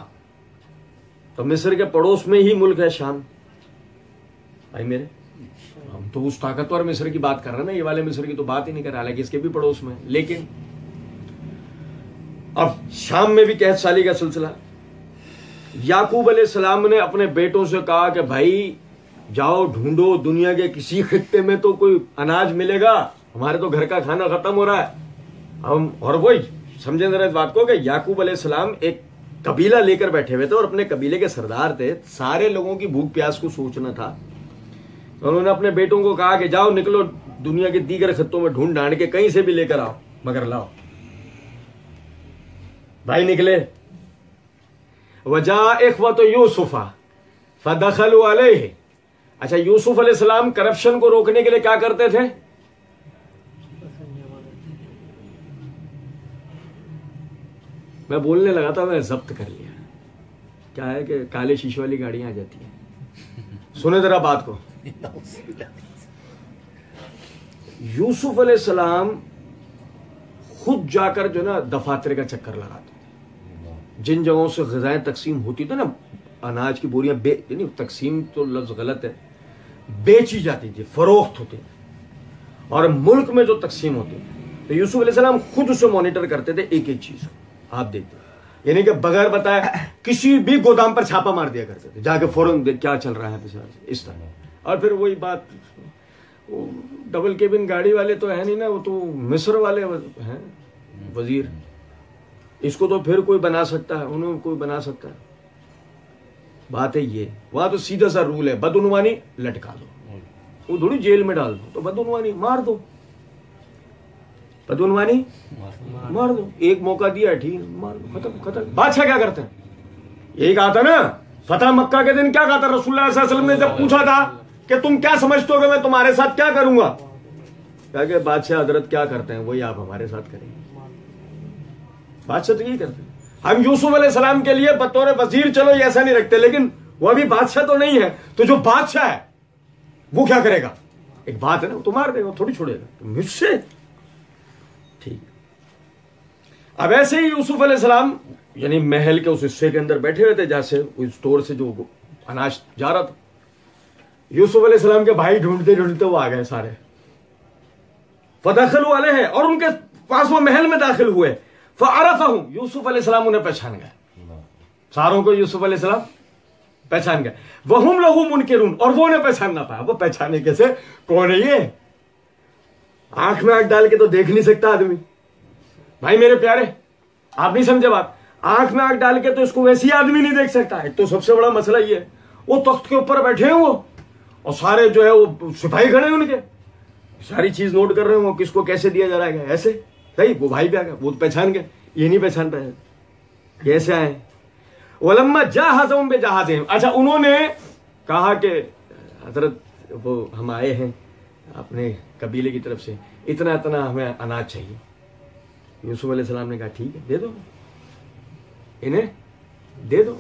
Speaker 1: तो मिस्र के पड़ोस में ही मुल्क है शाम। भाई मेरे, हम तो उस ताकतवर मिस्र की बात कर रहे हैं ना, ये वाले मिस्र की तो बात ही नहीं कर रहा, हालांकि इसके भी पड़ोस में। लेकिन अब शाम में भी कहत साली का सिलसिला। याकूब अलैहिस्सलाम ने अपने बेटों से कहा कि भाई जाओ ढूंढो, दुनिया के किसी खित्ते में तो कोई अनाज मिलेगा, हमारे तो घर का खाना खत्म हो रहा है। हम और वही समझे जरा इस बात को कि याकूब अलैहिस्सलाम एक कबीला लेकर बैठे हुए थे और अपने कबीले के सरदार थे, सारे लोगों की भूख प्यास को सोचना था। तो उन्होंने अपने बेटों को कहा कि जाओ निकलो, दुनिया के दीगर खित्तों में ढूंढ ढांड के कहीं से भी लेकर आओ, मगर लाओ। भाई निकले। वजा इख्वत यूसुफा फदखलू अलैहि। अच्छा, यूसुफ अलैहिस्सलाम करप्शन को रोकने के लिए क्या करते थे? मैं बोलने लगा था, मैं जब्त कर लिया। क्या है कि काले शीशे वाली गाड़ियां आ जाती हैं। सुने जरा बात को। यूसुफ अलैहिस्सलाम खुद जाकर जो ना दफातर का चक्कर लगाते थे। जिन जगहों से ग़िज़ाएं तकसीम होती थी ना, अनाज की बोरियां नहीं, तकसीम तो लफ्ज गलत है, बेची जाती थी, फरोख्त होती थी। और मुल्क में जो तकसीम होती थी तो यूसुफ अलैहिस्सलाम खुद उसे मॉनिटर करते थे, एक एक चीज आप देखते, यानी कि बगैर बताए किसी भी गोदाम पर छापा मार दिया करते थे, जाके फौरन देख क्या चल रहा है इस तरह। और फिर वही बात, वो डबल केबिन गाड़ी वाले तो है नहीं ना, वो तो मिस्र वाले हैं वजीर, इसको तो फिर कोई बना सकता है, उन्हें कोई बना सकता है। बात है ये, वहां तो सीधा सा रूल है, बदउनवानी लटका दो, वो थोड़ी जेल में डाल दो, तो बदउनवानी मार दो, बदउनवानी मार दो। एक मौका दिया, ठीक, मार दो, खत्म खत्म। बादशाह क्या करते हैं? यही कहा था ना फतह मक्का के दिन, क्या कहा था रसूलुल्लाह सल्लल्लाहु अलैहि वसल्लम ने जब पूछा था कि तुम क्या समझते हो कि मैं तुम्हारे साथ क्या करूंगा, क्या कि बादशाह हजरत क्या करते हैं वही आप हमारे साथ करेंगे। बादशाह तो यही करते हैं। हम यूसुफ अलैहिस्सलाम के लिए बतौर वजीर चलो ये ऐसा नहीं रखते, लेकिन वो अभी बादशाह तो नहीं है, तो जो बादशाह है वो क्या करेगा? एक बात है ना, वो तो मार देगा, थोड़ी छोड़ेगा। तो मुझसे ठीक। अब ऐसे ही यूसुफ अलैहिस्सलाम यानी महल के उस हिस्से के अंदर बैठे हुए थे जहां से उस स्टोर से जो अनाज जा रहा था। यूसुफ अलैहिस्सलाम के भाई ढूंढते ढूंढते वो आ गए सारे, फदखलू अलैहि, और उनके पास वो महल में दाखिल हुए। फअरफहुम, यूसुफ अलैहिस्सलाम उन्हें पहचान गए, सारों को यूसुफ अलैहिस्सलाम पहचान गए। वहुम लहू मुनकिरून, और वो उन्हें पहचान ना पाया। वो पहचाने कैसे? कौन है ये? आंख में आंख डाल के तो देख नहीं सकता आदमी। भाई मेरे प्यारे, आप नहीं समझे बात। आंख में आंख डाल के तो इसको वैसे ही आदमी नहीं देख सकता है। तो सबसे बड़ा मसला ये है, वो तख्त के ऊपर बैठे हैं वो, और सारे जो है वो सिपाही खड़े हैं उनके, सारी चीज नोट कर रहे हैं वो किसको कैसे दिया जा रहा है ऐसे। सही, वो भाई भी आ गया, वो तो पहचान गए, ये नहीं पहचान पाए कैसे आए। वलम्मा जाहज़हुम बिजहाज़िहिम, अच्छा उन्होंने कहा कि हजरत वो हम आए हैं अपने कबीले की तरफ से, इतना इतना हमें अनाज चाहिए। यूसुफ अलैहिस्सलाम ने कहा ठीक है, दे दो, इन्हें दे दो।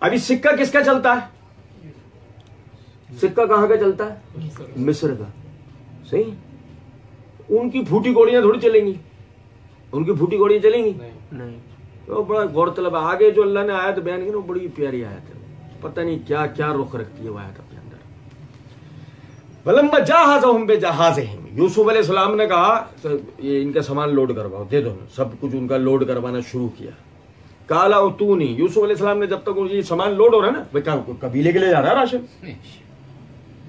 Speaker 1: अभी सिक्का किसका चलता है? सिक्का कहां का चलता है? मिस्र का। सही, उनकी फूटी गोड़ियां थोड़ी चलेंगी, उनकी फूटी गोड़ियां चलेंगी नहीं। तो बड़ा गौरतलब है, आगे जो अल्लाह ने आयत बयान की ना बड़ी प्यारी आयत है, पता नहीं क्या क्या रुख रखती है वो आयत अपने अंदर। वलम्मा जाहज़हुम बिजहाज़िहिम, यूसुफ अलैहिस्सलाम ने कहा तो ये इनका सामान लोड करवाओ, दे दो। सब कुछ उनका लोड करवाना शुरू किया। काला उतूनी, यूसुफ अलैहिस्सलाम ने जब तक ये सामान लोड हो रहा है ना, भाई कबीले के लिए जा रहा है राशन,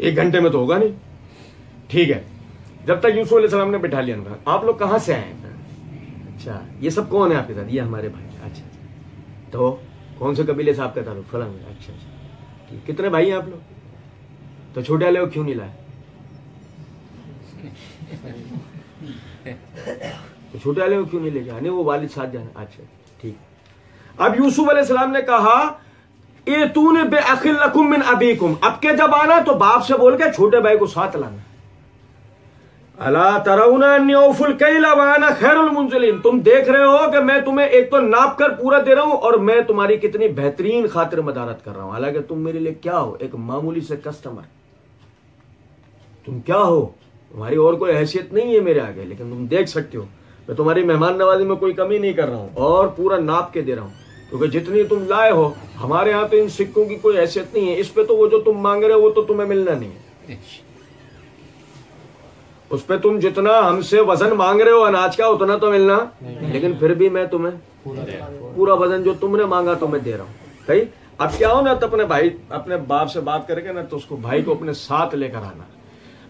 Speaker 1: 1 घंटे में तो होगा नहीं। ठीक है, जब तक यूसुफ अलैहिस्सलाम ने बिठा लिया, आप लोग कहां से आए? अच्छा, ये सब कौन है आपके साथ? ये हमारे भाई। अच्छा, तो कौन से कबीले से आपका ताल्लुक? फलां। अच्छा अच्छा, कितने भाई हैं आप लोग? तो छोटे वाले को क्यों नहीं लाए? तो छोटे वाले को क्यों नहीं लेके आने, वो वालिद साथ जाने। अच्छा ठीक। अब यूसुफ अलैहिस्सलाम ने कहा ए तूने बे अखिल लकुम मिन अबीकुम, अब के जब आना तो बाप से बोल के छोटे भाई को साथ लाना। अला तरौना अन्नी औफुल कैला व अना खैरुल मुंजिलिन, तुम देख रहे हो कि मैं तुम्हें एक तो नाप कर पूरा दे रहा हूं और मैं तुम्हारी कितनी बेहतरीन खातिर मदारत कर रहा हूं। हालांकि तुम मेरे लिए क्या हो, एक मामूली से कस्टमर। तुम क्या हो, तुम्हारी और कोई हैसियत नहीं है मेरे आगे, लेकिन तुम देख सकते हो मैं तुम्हारी मेहमान नवाजी में कोई कमी नहीं कर रहा हूं और पूरा नाप के दे रहा हूं, क्योंकि जितनी तुम लाए हो हमारे यहाँ तो इन सिक्कों की कोई हैसियत नहीं है। इस पे तो वो जो तुम मांग रहे हो वो तो तुम्हें मिलना नहीं है। उस पे तुम जितना हमसे वजन मांग रहे हो अनाज का उतना तो मिलना, लेकिन फिर भी मैं तुम्हें पूरा वजन जो तुमने मांगा तो मैं दे रहा हूँ। भाई अब क्या हो ना, तो अपने भाई अपने बाप से बात करके ना तो उसको भाई को अपने साथ लेकर आना।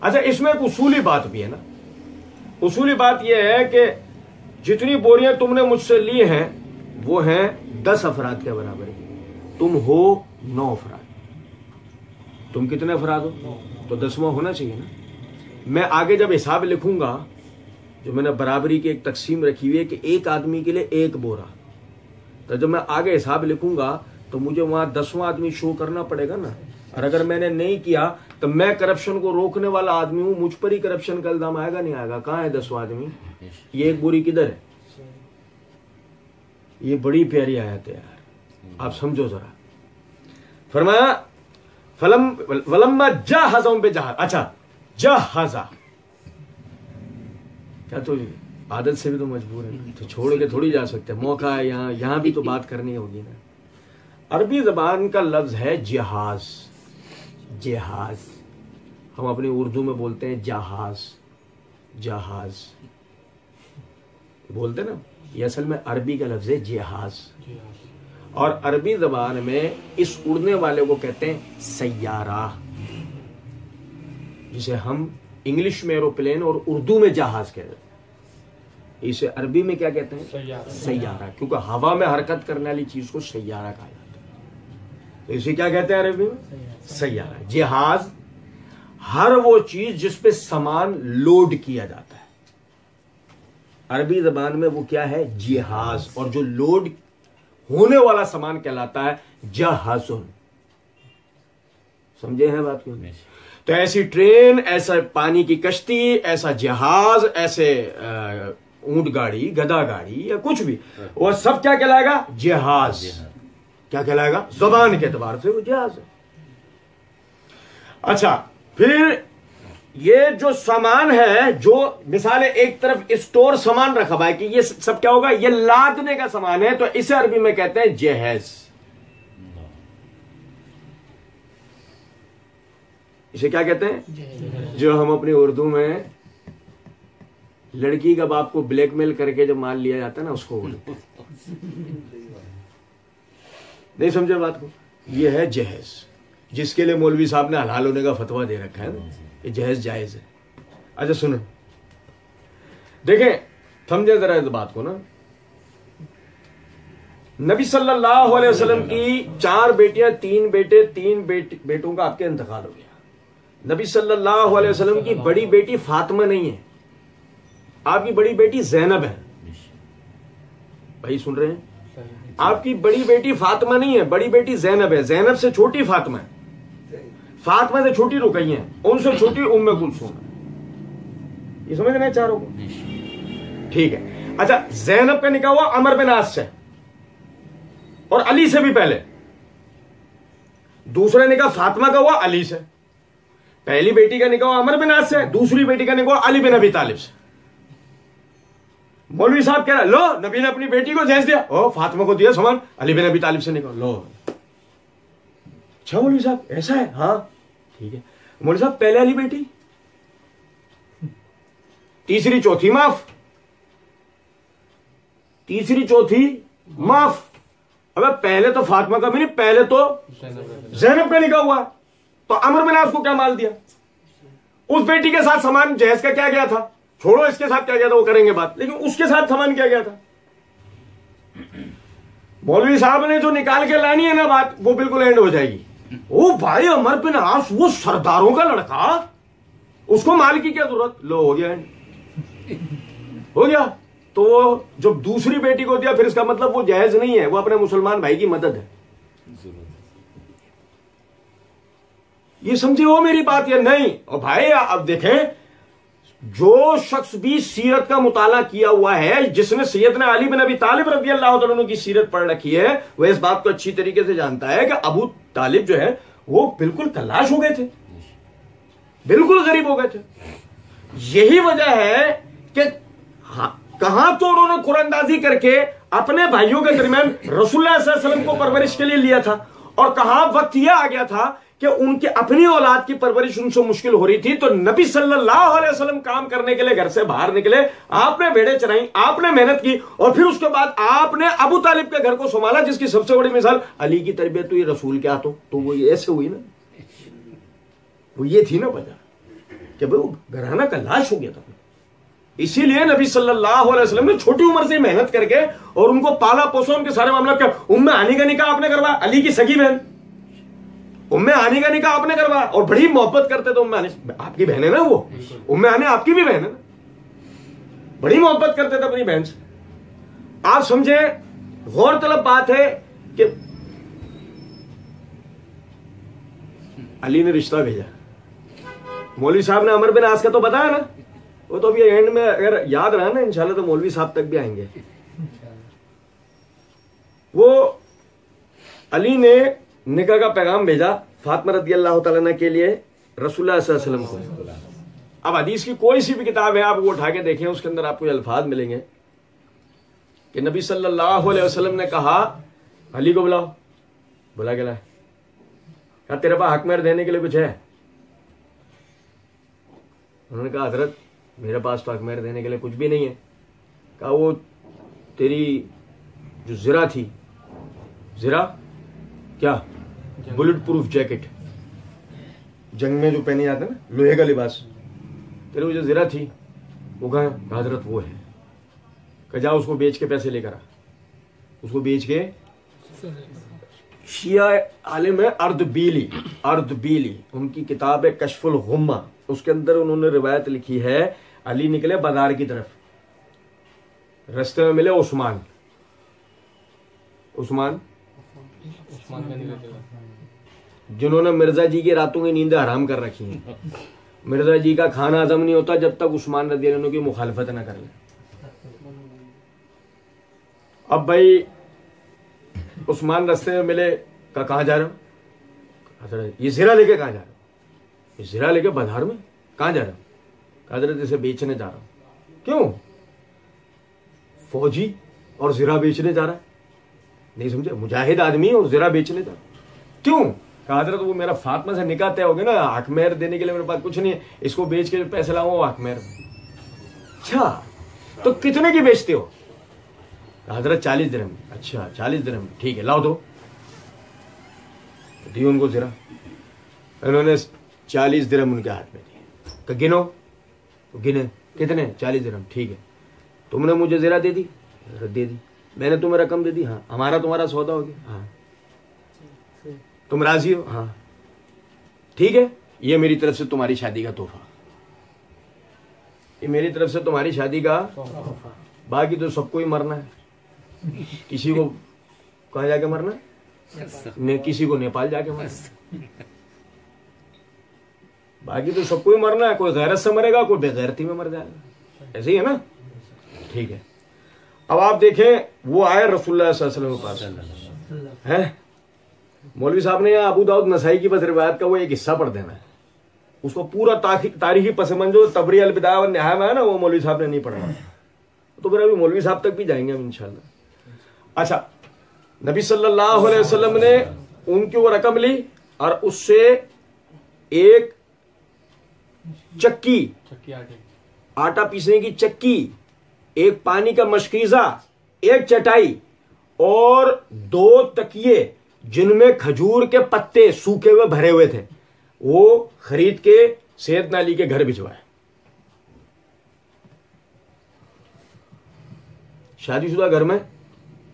Speaker 1: अच्छा इसमें एक उसूली बात भी है ना। उसूली बात यह है कि जितनी बोरियां तुमने मुझसे ली हैं वो हैं 10 अफराद के बराबर, तुम हो 9 अफराद। तुम कितने अफराद हो, तो 10वां होना चाहिए ना। मैं आगे जब हिसाब लिखूंगा, जो मैंने बराबरी की एक तकसीम रखी हुई है कि एक आदमी के लिए 1 बोरा, तो जब मैं आगे हिसाब लिखूंगा तो मुझे वहां 10वां आदमी शो करना पड़ेगा ना। और अगर मैंने नहीं किया तो मैं करप्शन को रोकने वाला आदमी हूं, मुझ पर ही करप्शन का इल्जाम आएगा नहीं आएगा। कहां है 10वां आदमी, ये 1 बोरी किधर है। ये बड़ी प्यारी आयत है यार, आप समझो जरा। फरमाया फलम वलम्मा जहज़हुम बिजहर। अच्छा जहाजा, क्या तो आदत से भी तो मजबूर है, तो छोड़ के थोड़ी जा सकते, मौका है यहां भी तो बात करनी होगी ना। अरबी जबान का लफ्ज है जहाज। जहाज हम अपनी उर्दू में बोलते हैं जहाज, जहाज बोलते ना, ये असल में अरबी का लफ्ज है जहाज। और अरबी जबान में इस उड़ने वाले को कहते हैं सैयारा, जिसे हम इंग्लिश में एरोप्लेन और उर्दू में जहाज कहते हैं। इसे अरबी में क्या कहते हैं, सैयारा, क्योंकि हवा में हरकत करने वाली चीज को सैयारा कहा जाता है। तो इसे क्या कहते हैं अरबी में, सैयारा। जहाज हर वो चीज जिसपे सामान लोड किया जाता है, अरबी जबान में वो क्या है, जहाज। और जो लोड होने वाला सामान कहलाता है जहाजुन। समझे हैं बात क्यों। तो ऐसी ट्रेन, ऐसा पानी की कश्ती, ऐसा जहाज, ऐसे ऊंट गाड़ी, गधा गाड़ी या कुछ भी, वो सब क्या कहलाएगा, जहाज। क्या कहलाएगा, जुबान के एतबार से वो जहाज है। अच्छा फिर ये जो सामान है, जो मिसाल है एक तरफ स्टोर सामान रखा हुआ है कि ये सब क्या होगा, ये लादने का सामान है, तो इसे अरबी में कहते हैं जहेज। इसे क्या कहते हैं, जो हम अपनी उर्दू में लड़की का बाप को ब्लैकमेल करके जब माल लिया जाता है ना, उसको बोलते हैं। नहीं समझे बात को, ये है जहेज, जिसके लिए मौलवी साहब ने हलाल होने का फतवा दे रखा है ना, ये जहेज जायज है। अच्छा सुनो, देखें समझे जरा इस बात को ना। नबी सल्लल्लाहु अलैहि वसल्लम की 4 बेटियां, 3 बेटे, 3 बेटों का आपके इंतकाल हो गया। नबी सल्लल्लाहु अलैहि वसल्लम की बड़ी बेटी फातिमा नहीं है, आपकी बड़ी बेटी ज़ैनब है। भाई सुन रहे हैं, आपकी बड़ी बेटी फातिमा नहीं है, बड़ी बेटी ज़ैनब है। ज़ैनब से छोटी फातिमा है, फातिमा से छोटी रुकैया है, उनसे छोटी उम्मे कुलसूम है। ये समझ रहे चारों को, ठीक है। अच्छा ज़ैनब का निकाह हुआ अमर बिन आस से और अली से भी पहले। दूसरा निकाह फातिमा का हुआ अली से। पहली बेटी का निकाह अमर बिन आस से, दूसरी बेटी का निकाह अली बिन अबी तालिब से। मौलवी साहब कह रहा लो नबी ने अपनी बेटी को जहेज दिया, ओ फातिमा को दिया सामान, अली बिन अबी तालिब से निकाह लो। अच्छा मौलवी साहब ऐसा है, हाँ ठीक है। मौलवी साहब पहले अली बेटी, तीसरी चौथी माफ, तीसरी चौथी माफ। अबे पहले तो फातिमा का भी नहीं, पहले तो ज़ैनब का निकाह हुआ, तो अमर बिन आस को क्या माल दिया। उस बेटी के साथ सामान जहेज का क्या गया था, छोड़ो इसके साथ क्या गया था वो करेंगे बात, लेकिन उसके साथ सामान क्या गया था। मौलवी साहब ने जो निकाल के लानी है ना बात, वो बिल्कुल एंड हो जाएगी। ओ भाई अमर बिन आस वो सरदारों का लड़का, उसको माल की क्या जरूरत, लो हो गया एंड हो गया। तो वो जब दूसरी बेटी को दिया फिर इसका मतलब वो जायज नहीं है, वो अपने मुसलमान भाई की मदद है। ये समझे हो मेरी बात या नहीं? और भाई अब देखें, जो शख्स भी सीरत का मुताला किया हुआ है, जिसने सैयदना अली बिन अबी तालिब रज़ी अल्लाह तआला अन्हु की सीरत पढ़ रखी है, वह इस बात को अच्छी तरीके से जानता है कि अबू तालिब जो है वो बिल्कुल तलाश हो गए थे, बिल्कुल गरीब हो गए थे। यही वजह है कि कहां तो उन्होंने कुरानदाजी करके अपने भाइयों के दरमियान रसूलुल्लाह सल्लल्लाहु अलैहि वसल्लम को परवरिश के लिए लिया था, और कहां वक्त यह आ गया था कि उनकी अपनी औलाद की परवरिश उनसे मुश्किल हो रही थी, तो नबी सल्लल्लाहु अलैहि वसल्लम काम करने के लिए घर से बाहर निकले, आपने भेड़े चराई, आपने मेहनत की, और फिर उसके बाद आपने अबू तालिब के घर को संभाला, जिसकी सबसे बड़ी मिसाल अली की तरबियत हुई रसूल क्या तो वो ऐसे हुई ना, वो ये थी ना वजह कि वो घराना का लाश हो गया था। इसीलिए नबी सल्लल्लाहु अलैहि वसल्लम ने छोटी उम्र से मेहनत करके और उनको पाला पोसा, उनके सारे मामला क्या, उम्मे हानी का निकाह आपने करवाया, अली की सगी बहन उम्मे हानी का निकाह आपने करवाया, और बड़ी मोहब्बत करते थे उम्मे हानी, आपकी बहन है ना वो, उम्मे हानी आपकी भी बहन है ना, बड़ी मोहब्बत करते थे अपनी बहन से। आप समझे, गौरतलब बात है कि अली ने रिश्ता भेजा, मौलवी साहब ने अमर बिन आस का तो बताया ना, वो तो अभी एंड में अगर याद रहा ना इंशाल्लाह तो मौलवी साहब तक भी आएंगे। वो अली ने निकाह का पैगाम भेजा फातिमा रज़ी अल्लाह तआला अन्हा के लिए रसूलुल्लाह सल्लल्लाहु अलैहि वसल्लम को। अब हदीस की कोई सी भी किताब है, आप वो उठा के देखें, उसके अंदर आपको अल्फाज मिलेंगे कि नबी सल्लल्लाहु अलैहि वसल्लम ने कहा अली को बुलाओ, बुला के लाए, कहा तेरे पास हक मेहर देने के लिए कुछ है? उन्होंने कहा हजरत मेरे पास तो हक मेहर देने के लिए कुछ भी नहीं है। कहा वो तेरी जो ज़रा थी, ज़रा क्या, बुलेट प्रूफ जैकेट, जंग में जो पहने जाते हैं ना, लोहे का लिबास, तेरे वो जो ज़रा थी वो कहा हजरत वो है। कहा जा उसको बेच के पैसे लेकर आ, उसको बेच के। शिया आलिम है अर्दबीली, उनकी किताब है कश्फुल गुम्मा, उसके अंदर उन्होंने रिवायत लिखी है, अली निकले बाजार की तरफ, रास्ते में मिले उस्मान जिन्होंने मिर्जा जी की रातों की नींदें हराम कर रखी हैं। मिर्जा जी का खाना हजम नहीं होता जब तक उस्मान रज़ी अल्लाह अन्हु की मुखालफत ना कर ले। अब भाई उस्मान रास्ते में मिले, कहाँ जा रहे हो? ये ज़रा लेके कहाँ जा रहे हो? ये ज़रा लेके बाजार में कहाँ जा रहे हो? हजरत इसे बेचने जा रहा हूं। क्यों? फौजी और ज़रा बेचने जा रहा है? नहीं समझे, मुजाहिद आदमी और ज़रा बेचने जा रहा है। क्यों? कहा हजरत वो मेरा फातिमा से निकाह तय हो गया ना, हक मेहर देने के लिए मेरे पास कुछ नहीं है, इसको बेच के पैसे लाऊंगा हक मेहर। अच्छा तो कितने की बेचते हो? हजरत 40 दिरहम। अच्छा 40 दिरहम, ठीक है लाओ दो, दी उनको ज़रा। उन्होंने 40 दिरहम उनके हाथ में दिए, गिनो तो गिने, कितने? 40 दिरहम, ठीक है। तुमने मुझे ज़रा दे दी? दे दी। मैंने तुम्हें रकम दे दी? हाँ। हमारा तुम्हारा सौदा हो गया? हाँ। तुम राजी हो? हाँ। ठीक है, ये मेरी तरफ से तुम्हारी शादी का तोहफा, ये मेरी तरफ से तुम्हारी शादी का, बाकी तो सबको ही मरना है। किसी को कहाँ जाके मरना है? किसी को नेपाल जाके मरना है, बाकी तो सबको ही मरना है। कोई गैरत से मरेगा, कोई बेगैरती में मर जाएगा, ऐसे ही है ना? ठीक है। अब आप देखें, वो आए रसूलुल्लाह सल्लल्लाहु अलैहि वसल्लम के पास है, मौलवी साहब ने अबू दाऊद नसाई की बस रिवायत का वो एक हिस्सा पढ़ देना है, उसको पूरा तारीखी पस मंजर तबरी अल बिदाया व निहाया में है ना, वो मौलवी साहब ने नहीं पढ़ना, तो फिर अभी मौलवी साहब तक भी जाएंगे हम इंशाल्लाह। अच्छा, नबी सल्लल्लाहु अलैहि वसल्लम ने उनकी वो रकम ली और उससे एक चक्की, आटा पीसने की चक्की, एक पानी का मशकीजा, एक चटाई और 2 तकिए जिनमें खजूर के पत्ते सूखे हुए भरे हुए थे, वो खरीद के सैयदना अली के घर भिजवाए। शादीशुदा घर में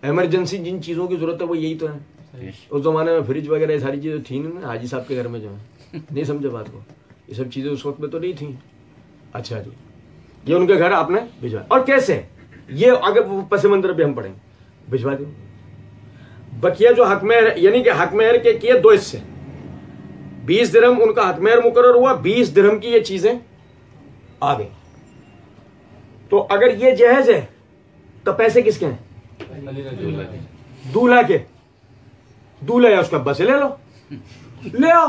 Speaker 1: इमरजेंसी जिन चीजों की जरूरत है वो यही तो है। उस जमाने में फ्रिज वगैरह ये सारी चीजें थी ना हाजी साहब के घर में, जो है नहीं समझे बात को, ये सब चीजें उस वक्त में तो नहीं थी। अच्छा जी, ये उनके घर आपने भिजवाया। और कैसे? ये आगे पस मंजर भी हम पढ़ेंगे, भिजवा दो। बकिया जो हकमेहर, यानी कि हकमेहर के किए 2 हिस्से, 20 दिरहम उनका हकमेहर मुकर्रर हुआ, 20 दिरहम की ये चीजें आ गई। तो अगर ये जहेज है तो पैसे किसके हैं? दूल्हा के। दूल्हा है उसका, बस ले लो, ले आओ,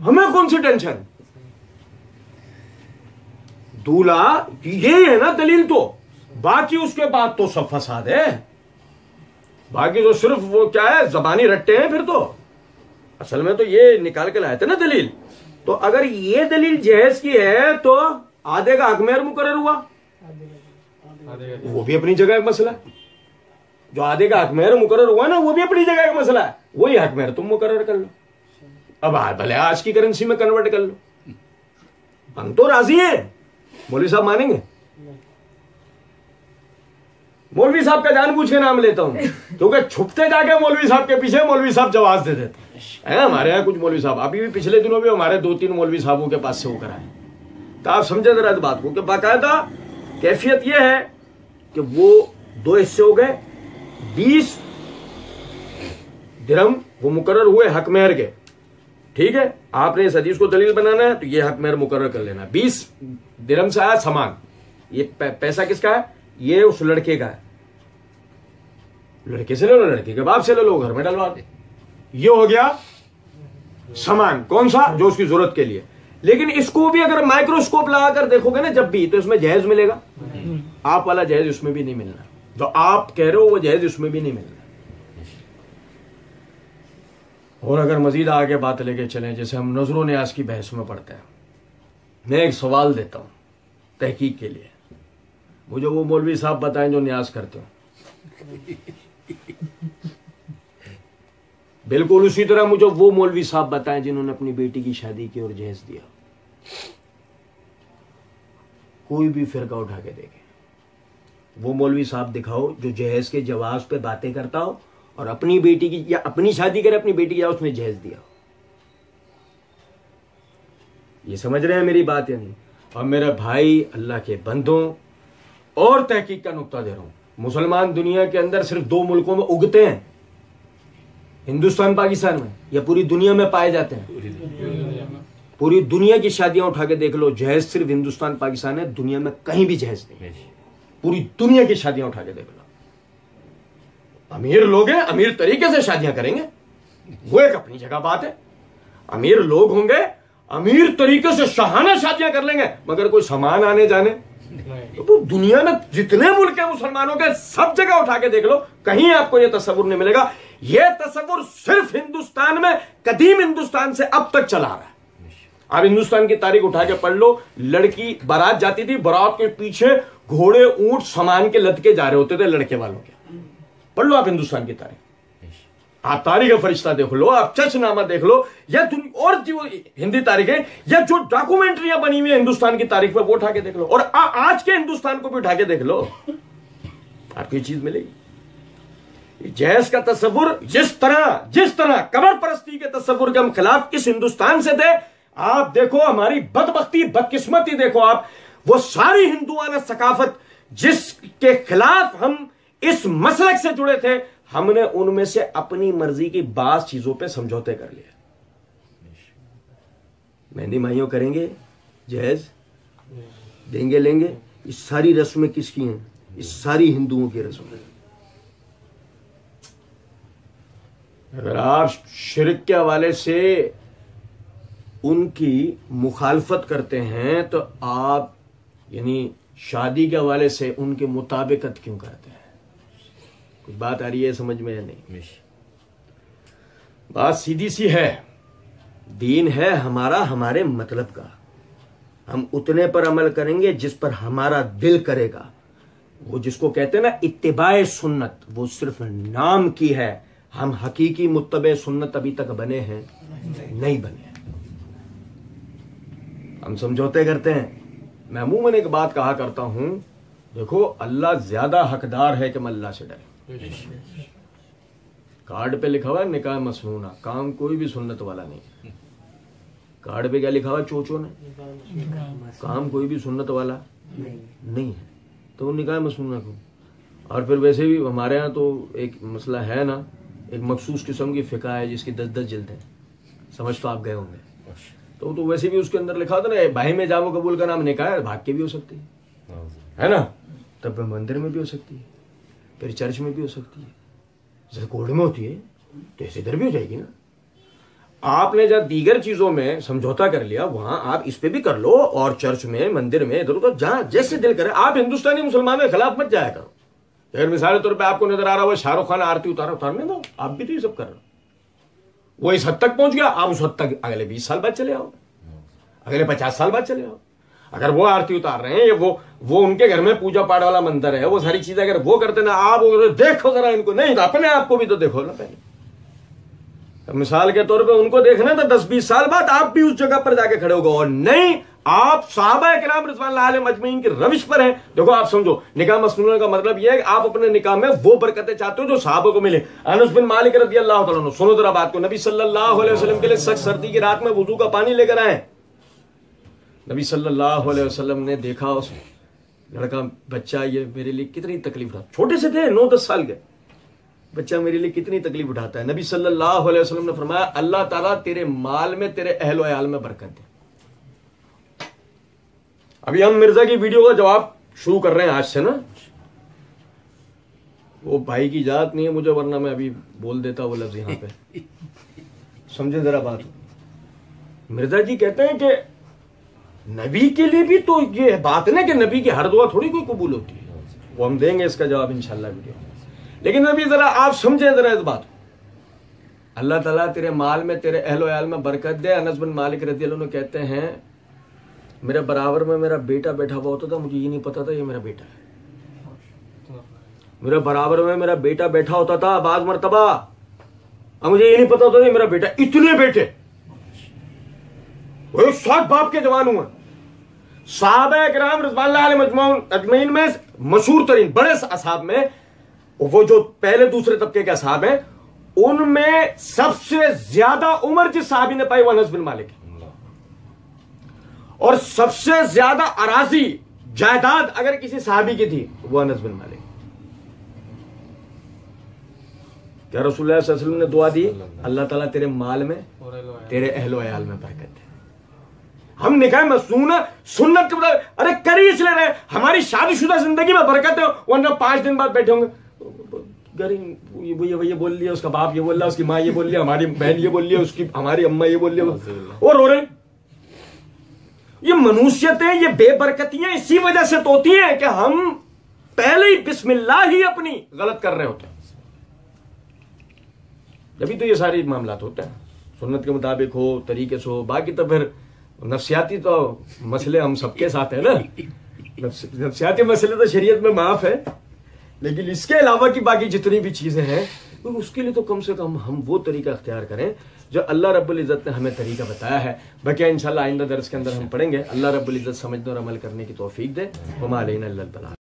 Speaker 1: हमें कौन सी टेंशन। दूल्हा ये है ना दलील, तो बाकी उसके बाद तो सब फसाद है, बाकी तो सिर्फ वो क्या है, जबानी रट्टे हैं। फिर तो असल में तो ये निकाल के लाए थे ना दलील। तो अगर ये दलील जहेज की है तो आधे का हकमेहर मुकर्रर हुआ, वो भी अपनी जगह एक मसला है। जो आधे का हकमेहर मुकर्रर हुआ ना, वो भी अपनी जगह का मसला है। वही हकमेहर तुम मुकर्रर कर लो, अब भले आज की करेंसी में कन्वर्ट कर लो, हम तो राजी हैं। मौलवी साहब मानेंगे? मौलवी साहब का जानबूझ के नाम लेता हूं क्योंकि छुपते जाके मौलवी साहब के पीछे मौलवी साहब जवाब दे देते हैं। हमारे यहाँ कुछ मौलवी साहब, अभी भी पिछले दिनों भी हमारे 2-3 मौलवी साहबों के पास से होकर आए। तो आप समझे जरा इस बात को कि बाकायदा कैफियत यह है कि वो 2 हिस्से हो गए, 20 दिरहम वो मुकर्रर हुए हकमेहर के। ठीक है, आपने इस हदीस को दलील बनाना है तो ये हकमेहर मुकर्रर कर लेना। 20 दिरहम से आया सामान, ये पैसा किसका है? ये उस लड़के का है। लड़के से ले लो, लड़के के बाप से ले लो, घर में डलवा दे। ये हो गया सामान, कौन सा? जो उसकी जरूरत के लिए। लेकिन इसको भी अगर माइक्रोस्कोप लगाकर देखोगे ना जब भी, तो इसमें जहेज मिलेगा। आप वाला जहेज उसमें भी नहीं मिलना, जो आप कह रहे हो वो जहेज उसमें भी नहीं मिलना। और अगर मजीद आगे बात लेके चलें, जैसे हम नजरो न्याज की बहस में पढ़ते हैं, मैं एक सवाल देता हूं तहकीक के लिए, मुझे वो मौलवी साहब बताएं जो न्याज करते हो। बिल्कुल उसी तरह मुझे वो मौलवी साहब बताएं जिन्होंने अपनी बेटी की शादी की और जहेज दिया। कोई भी फिरका उठा के देखे, वो मौलवी साहब दिखाओ जो जहेज के जवाब पे बातें करता हो और अपनी बेटी की या अपनी शादी करे अपनी बेटी की, या उसने जहेज दिया। ये समझ रहे हैं मेरी बात या नहीं? और मेरे भाई अल्लाह के बंदों, और तहकीक का नुक्ता दे रहा हूं, मुसलमान दुनिया के अंदर सिर्फ 2 मुल्कों में उगते हैं, हिंदुस्तान पाकिस्तान में, या पूरी दुनिया में पाए जाते हैं? पूरी दुनिया की शादियां उठा के देख लो, जहेज सिर्फ हिंदुस्तान पाकिस्तान है, दुनिया में कहीं भी जहेज नहीं। पूरी दुनिया की शादियां उठा के देख लो। अमीर लोग हैं, अमीर तरीके से शादियां करेंगे, वो एक अपनी जगह बात है। अमीर लोग होंगे, अमीर तरीके से शाहाना शादियां कर लेंगे, मगर कोई सामान आने जाने तो दुनिया में जितने मुल्क है मुसलमानों के, सब जगह उठा के देख लो, कहीं आपको यह तस्वुर नहीं मिलेगा। यह तस्वुर सिर्फ हिंदुस्तान में, कदीम हिंदुस्तान से अब तक चला रहा है। आप हिंदुस्तान की तारीख उठा के पढ़ लो, लड़की बारात जाती थी, बारात के पीछे घोड़े ऊंट सामान के लद के जा रहे होते थे लड़के वालों के। पढ़ लो आप हिंदुस्तान की तारीख, आप तारीख फरिश्ता देख लो, आप चर्चनामा देख लो, या और जो हिंदी तारीख है, या जो डॉक्यूमेंट्रियां बनी हुई है हिंदुस्तान की तारीख पर, वो उठा के देख लो, और आज के हिंदुस्तान को भी उठा के देख लो, आपको ये चीज मिलेगी। जहेज का तस्वुर जिस तरह कबर परस्ती के तस्वुर के हम खिलाफ इस हिंदुस्तान से थे, आप देखो हमारी बदबख्ती बदकिस्मती देखो आप, वो सारी हिंदुआना सकाफत जिसके खिलाफ हम इस मसलक से जुड़े थे, हमने उनमें से अपनी मर्जी की बात चीजों पे समझौते कर लिए। मेहंदी माइयों करेंगे, जहेज देंगे लेंगे, ये सारी रस्में किसकी हैं? ये सारी हिंदुओं की रस्में। अगर आप शिर्क के हवाले से उनकी मुखालफत करते हैं तो आप यानी शादी के हवाले से उनके मुताबिकत क्यों करते हैं? कुछ बात आ रही है समझ में या नहीं? बात सीधी सी है, दीन है हमारा हमारे मतलब का, हम उतने पर अमल करेंगे जिस पर हमारा दिल करेगा। वो जिसको कहते हैं ना इत्तिबाए सुन्नत, वो सिर्फ नाम की है, हम हकीकी मुत्तबे सुन्नत अभी तक बने हैं नहीं बने। हम समझौते करते हैं। मैं अमूमन एक बात कहा करता हूं, देखो अल्लाह ज्यादा हकदार है कि हम अल्लाह से डरे। कार्ड पे लिखा हुआ है निकाह मसनूना, काम कोई भी सुन्नत वाला नहीं। कार्ड पे क्या लिखा हुआ चोचो ने? काम कोई भी सुन्नत वाला नहीं है, तो वो निकाह मसनूना को और फिर वैसे भी हमारे यहाँ तो एक मसला है ना, एक मखसूस किस्म की फ़िक़्ह है जिसकी 10-10 जिल्द है, समझ तो आप गए होंगे। तो वैसे भी उसके अंदर लिखा था ना, भाई में जामो कबूल का नाम निकाह है, भाग के भी हो सकती है ना, तब मंदिर में भी हो सकती है, फिर चर्च में भी हो सकती है, जैसे कोर्ट में होती है तो ऐसे इधर भी हो जाएगी ना। आपने जब दीगर चीजों में समझौता कर लिया, वहां आप इस पे भी कर लो, और चर्च में, मंदिर में, इधर उधर जहां जैसे दिल करे। आप हिंदुस्तानी मुसलमानों के खिलाफ मत जाया करो। अगर मिसाल के तौर पे आपको नजर आ रहा हो शाहरुख खान आरती उतारने दो, आप भी तो ये सब कर रहे हो। वो इस हद तक पहुंच गया, आप उस हद तक अगले 20 साल बाद चले आओ, अगले 50 साल बाद चले आओ। अगर वो आरती उतार रहे हैं, ये वो उनके घर में पूजा पाठ वाला मंदिर है, वो सारी चीजें अगर वो करते ना, आप देखो जरा इनको, नहीं तो अपने आप को भी तो देखो ना पहले। मिसाल के तौर पे उनको देखना था 10-20 साल बाद आप भी उस जगह पर जाके खड़े होगा, और नहीं आप सहाबा किराम रिज़वानुल्लाह अलैहिम अजमईन की रविश पर हैं। देखो आप समझो, निकाह मसनून का मतलब यह है कि आप अपने निकाह में वो बरकतें चाहते हो जो सहाबा को मिले। अनस बिन मालिक रज़ियल्लाहु तआला अन्हु, सुनो जरा बात को, नबी सल्लल्लाहु अलैहि वसल्लम के लिए सख्त सर्दी की रात में वुजू का पानी लेकर आए। नबी सल्लल्लाहु अलैहि वसल्लम ने देखा उस लड़का, बच्चा ये मेरे लिए कितनी तकलीफ उठाता, छोटे से थे 9-10 साल के, बच्चा मेरे लिए कितनी तकलीफ उठाता है। नबी सल्लल्लाहु अलैहि वसल्लम ने फरमाया, अल्लाह ताला तेरे माल में, तेरे अहल वयाल में बरकत दे। अभी हम मिर्जा की वीडियो का जवाब शुरू कर रहे हैं आज से ना, वो भाई की इजाजत नहीं है मुझे, वरना मैं अभी बोल देता वो लफ्ज यहां पे। समझे जरा बात। मिर्जा जी कहते हैं कि नबी के लिए भी तो ये बात ना कि नबी की हर दुआ थोड़ी कोई कबूल होती है, वो हम देंगे इसका जवाब इंशाल्लाह वीडियो। लेकिन अभी जरा आप समझे जरा इस बात, अल्लाह ताला तेरे माल में, तेरे अहल वयाल में बरकत दे। अनस बिन मालिक रज़ियल्लाहु अन्हु कहते हैं, मेरे बराबर में मेरा बेटा बैठा हुआ होता था, मुझे ये नहीं पता था ये मेरा बेटा है। मेरे बराबर में मेरा बेटा बैठा होता था बाज़ मरतबा, अब मुझे ये नहीं पता होता ये मेरा बेटा। इतने बेटे, वो 7 बाप के जवान हुए। सहाबा किराम रिज़वानुल्लाह अलैहिम अजमईन में मशहूर तरीन बड़े असहाब में, वो जो पहले दूसरे तबके के असहाब हैं, उनमें सबसे ज्यादा उम्र जिस सहाबी ने पाई वो अनस बिन मालिक, और सबसे ज्यादा अराजी जायदाद अगर किसी सहाबी की थी वो अनस बिन मालिक। क्या रसूलुल्लाह सल्लल्लाहु अलैहि वसल्लम ने दुआ दी, अल्लाह ताला तेरे माल में, तेरे अहलो अयाल में बरकत दे। हम निकाह मसनून सुन्नत, अरे कर ही इसलिए रहे, हमारी शादीशुदा जिंदगी में बरकत है, वरना 5 दिन बाद बैठे होंगे, ये बोल लिया, उसका बाप ये बोल रहा, उसकी माँ ये बोल लिया, हमारी बहन ये बोल लिया, उसकी हमारी अम्मा ये बोल लिया, और रो रहे। ये मनुष्यतें, ये बेबरकतियां इसी वजह से तो होती हैं कि हम पहले ही बिस्मिल्लाह ही अपनी गलत कर रहे होते हैं, जब तो ये सारे मामलात होते हैं। सुन्नत के मुताबिक हो, तरीके से हो, बाकी तो फिर नफ्सियाती तो मसले हम सबके साथ है ना। नफ्सियाती मसले तो शरीयत में माफ है, लेकिन इसके अलावा की बाकी जितनी भी चीजें हैं, तो उसके लिए तो कम से कम हम वो तरीका अख्तियार करें जो अल्लाह रब्बुल इज़्ज़त ने हमें तरीका बताया है। बाकी इंशाल्लाह आइंदा दर्स के अंदर हम पढ़ेंगे। अल्लाह रब्बुल इज़्ज़त समझने और अमल करने की तौफीक दे। वमा अलैना इल्लल बलाग।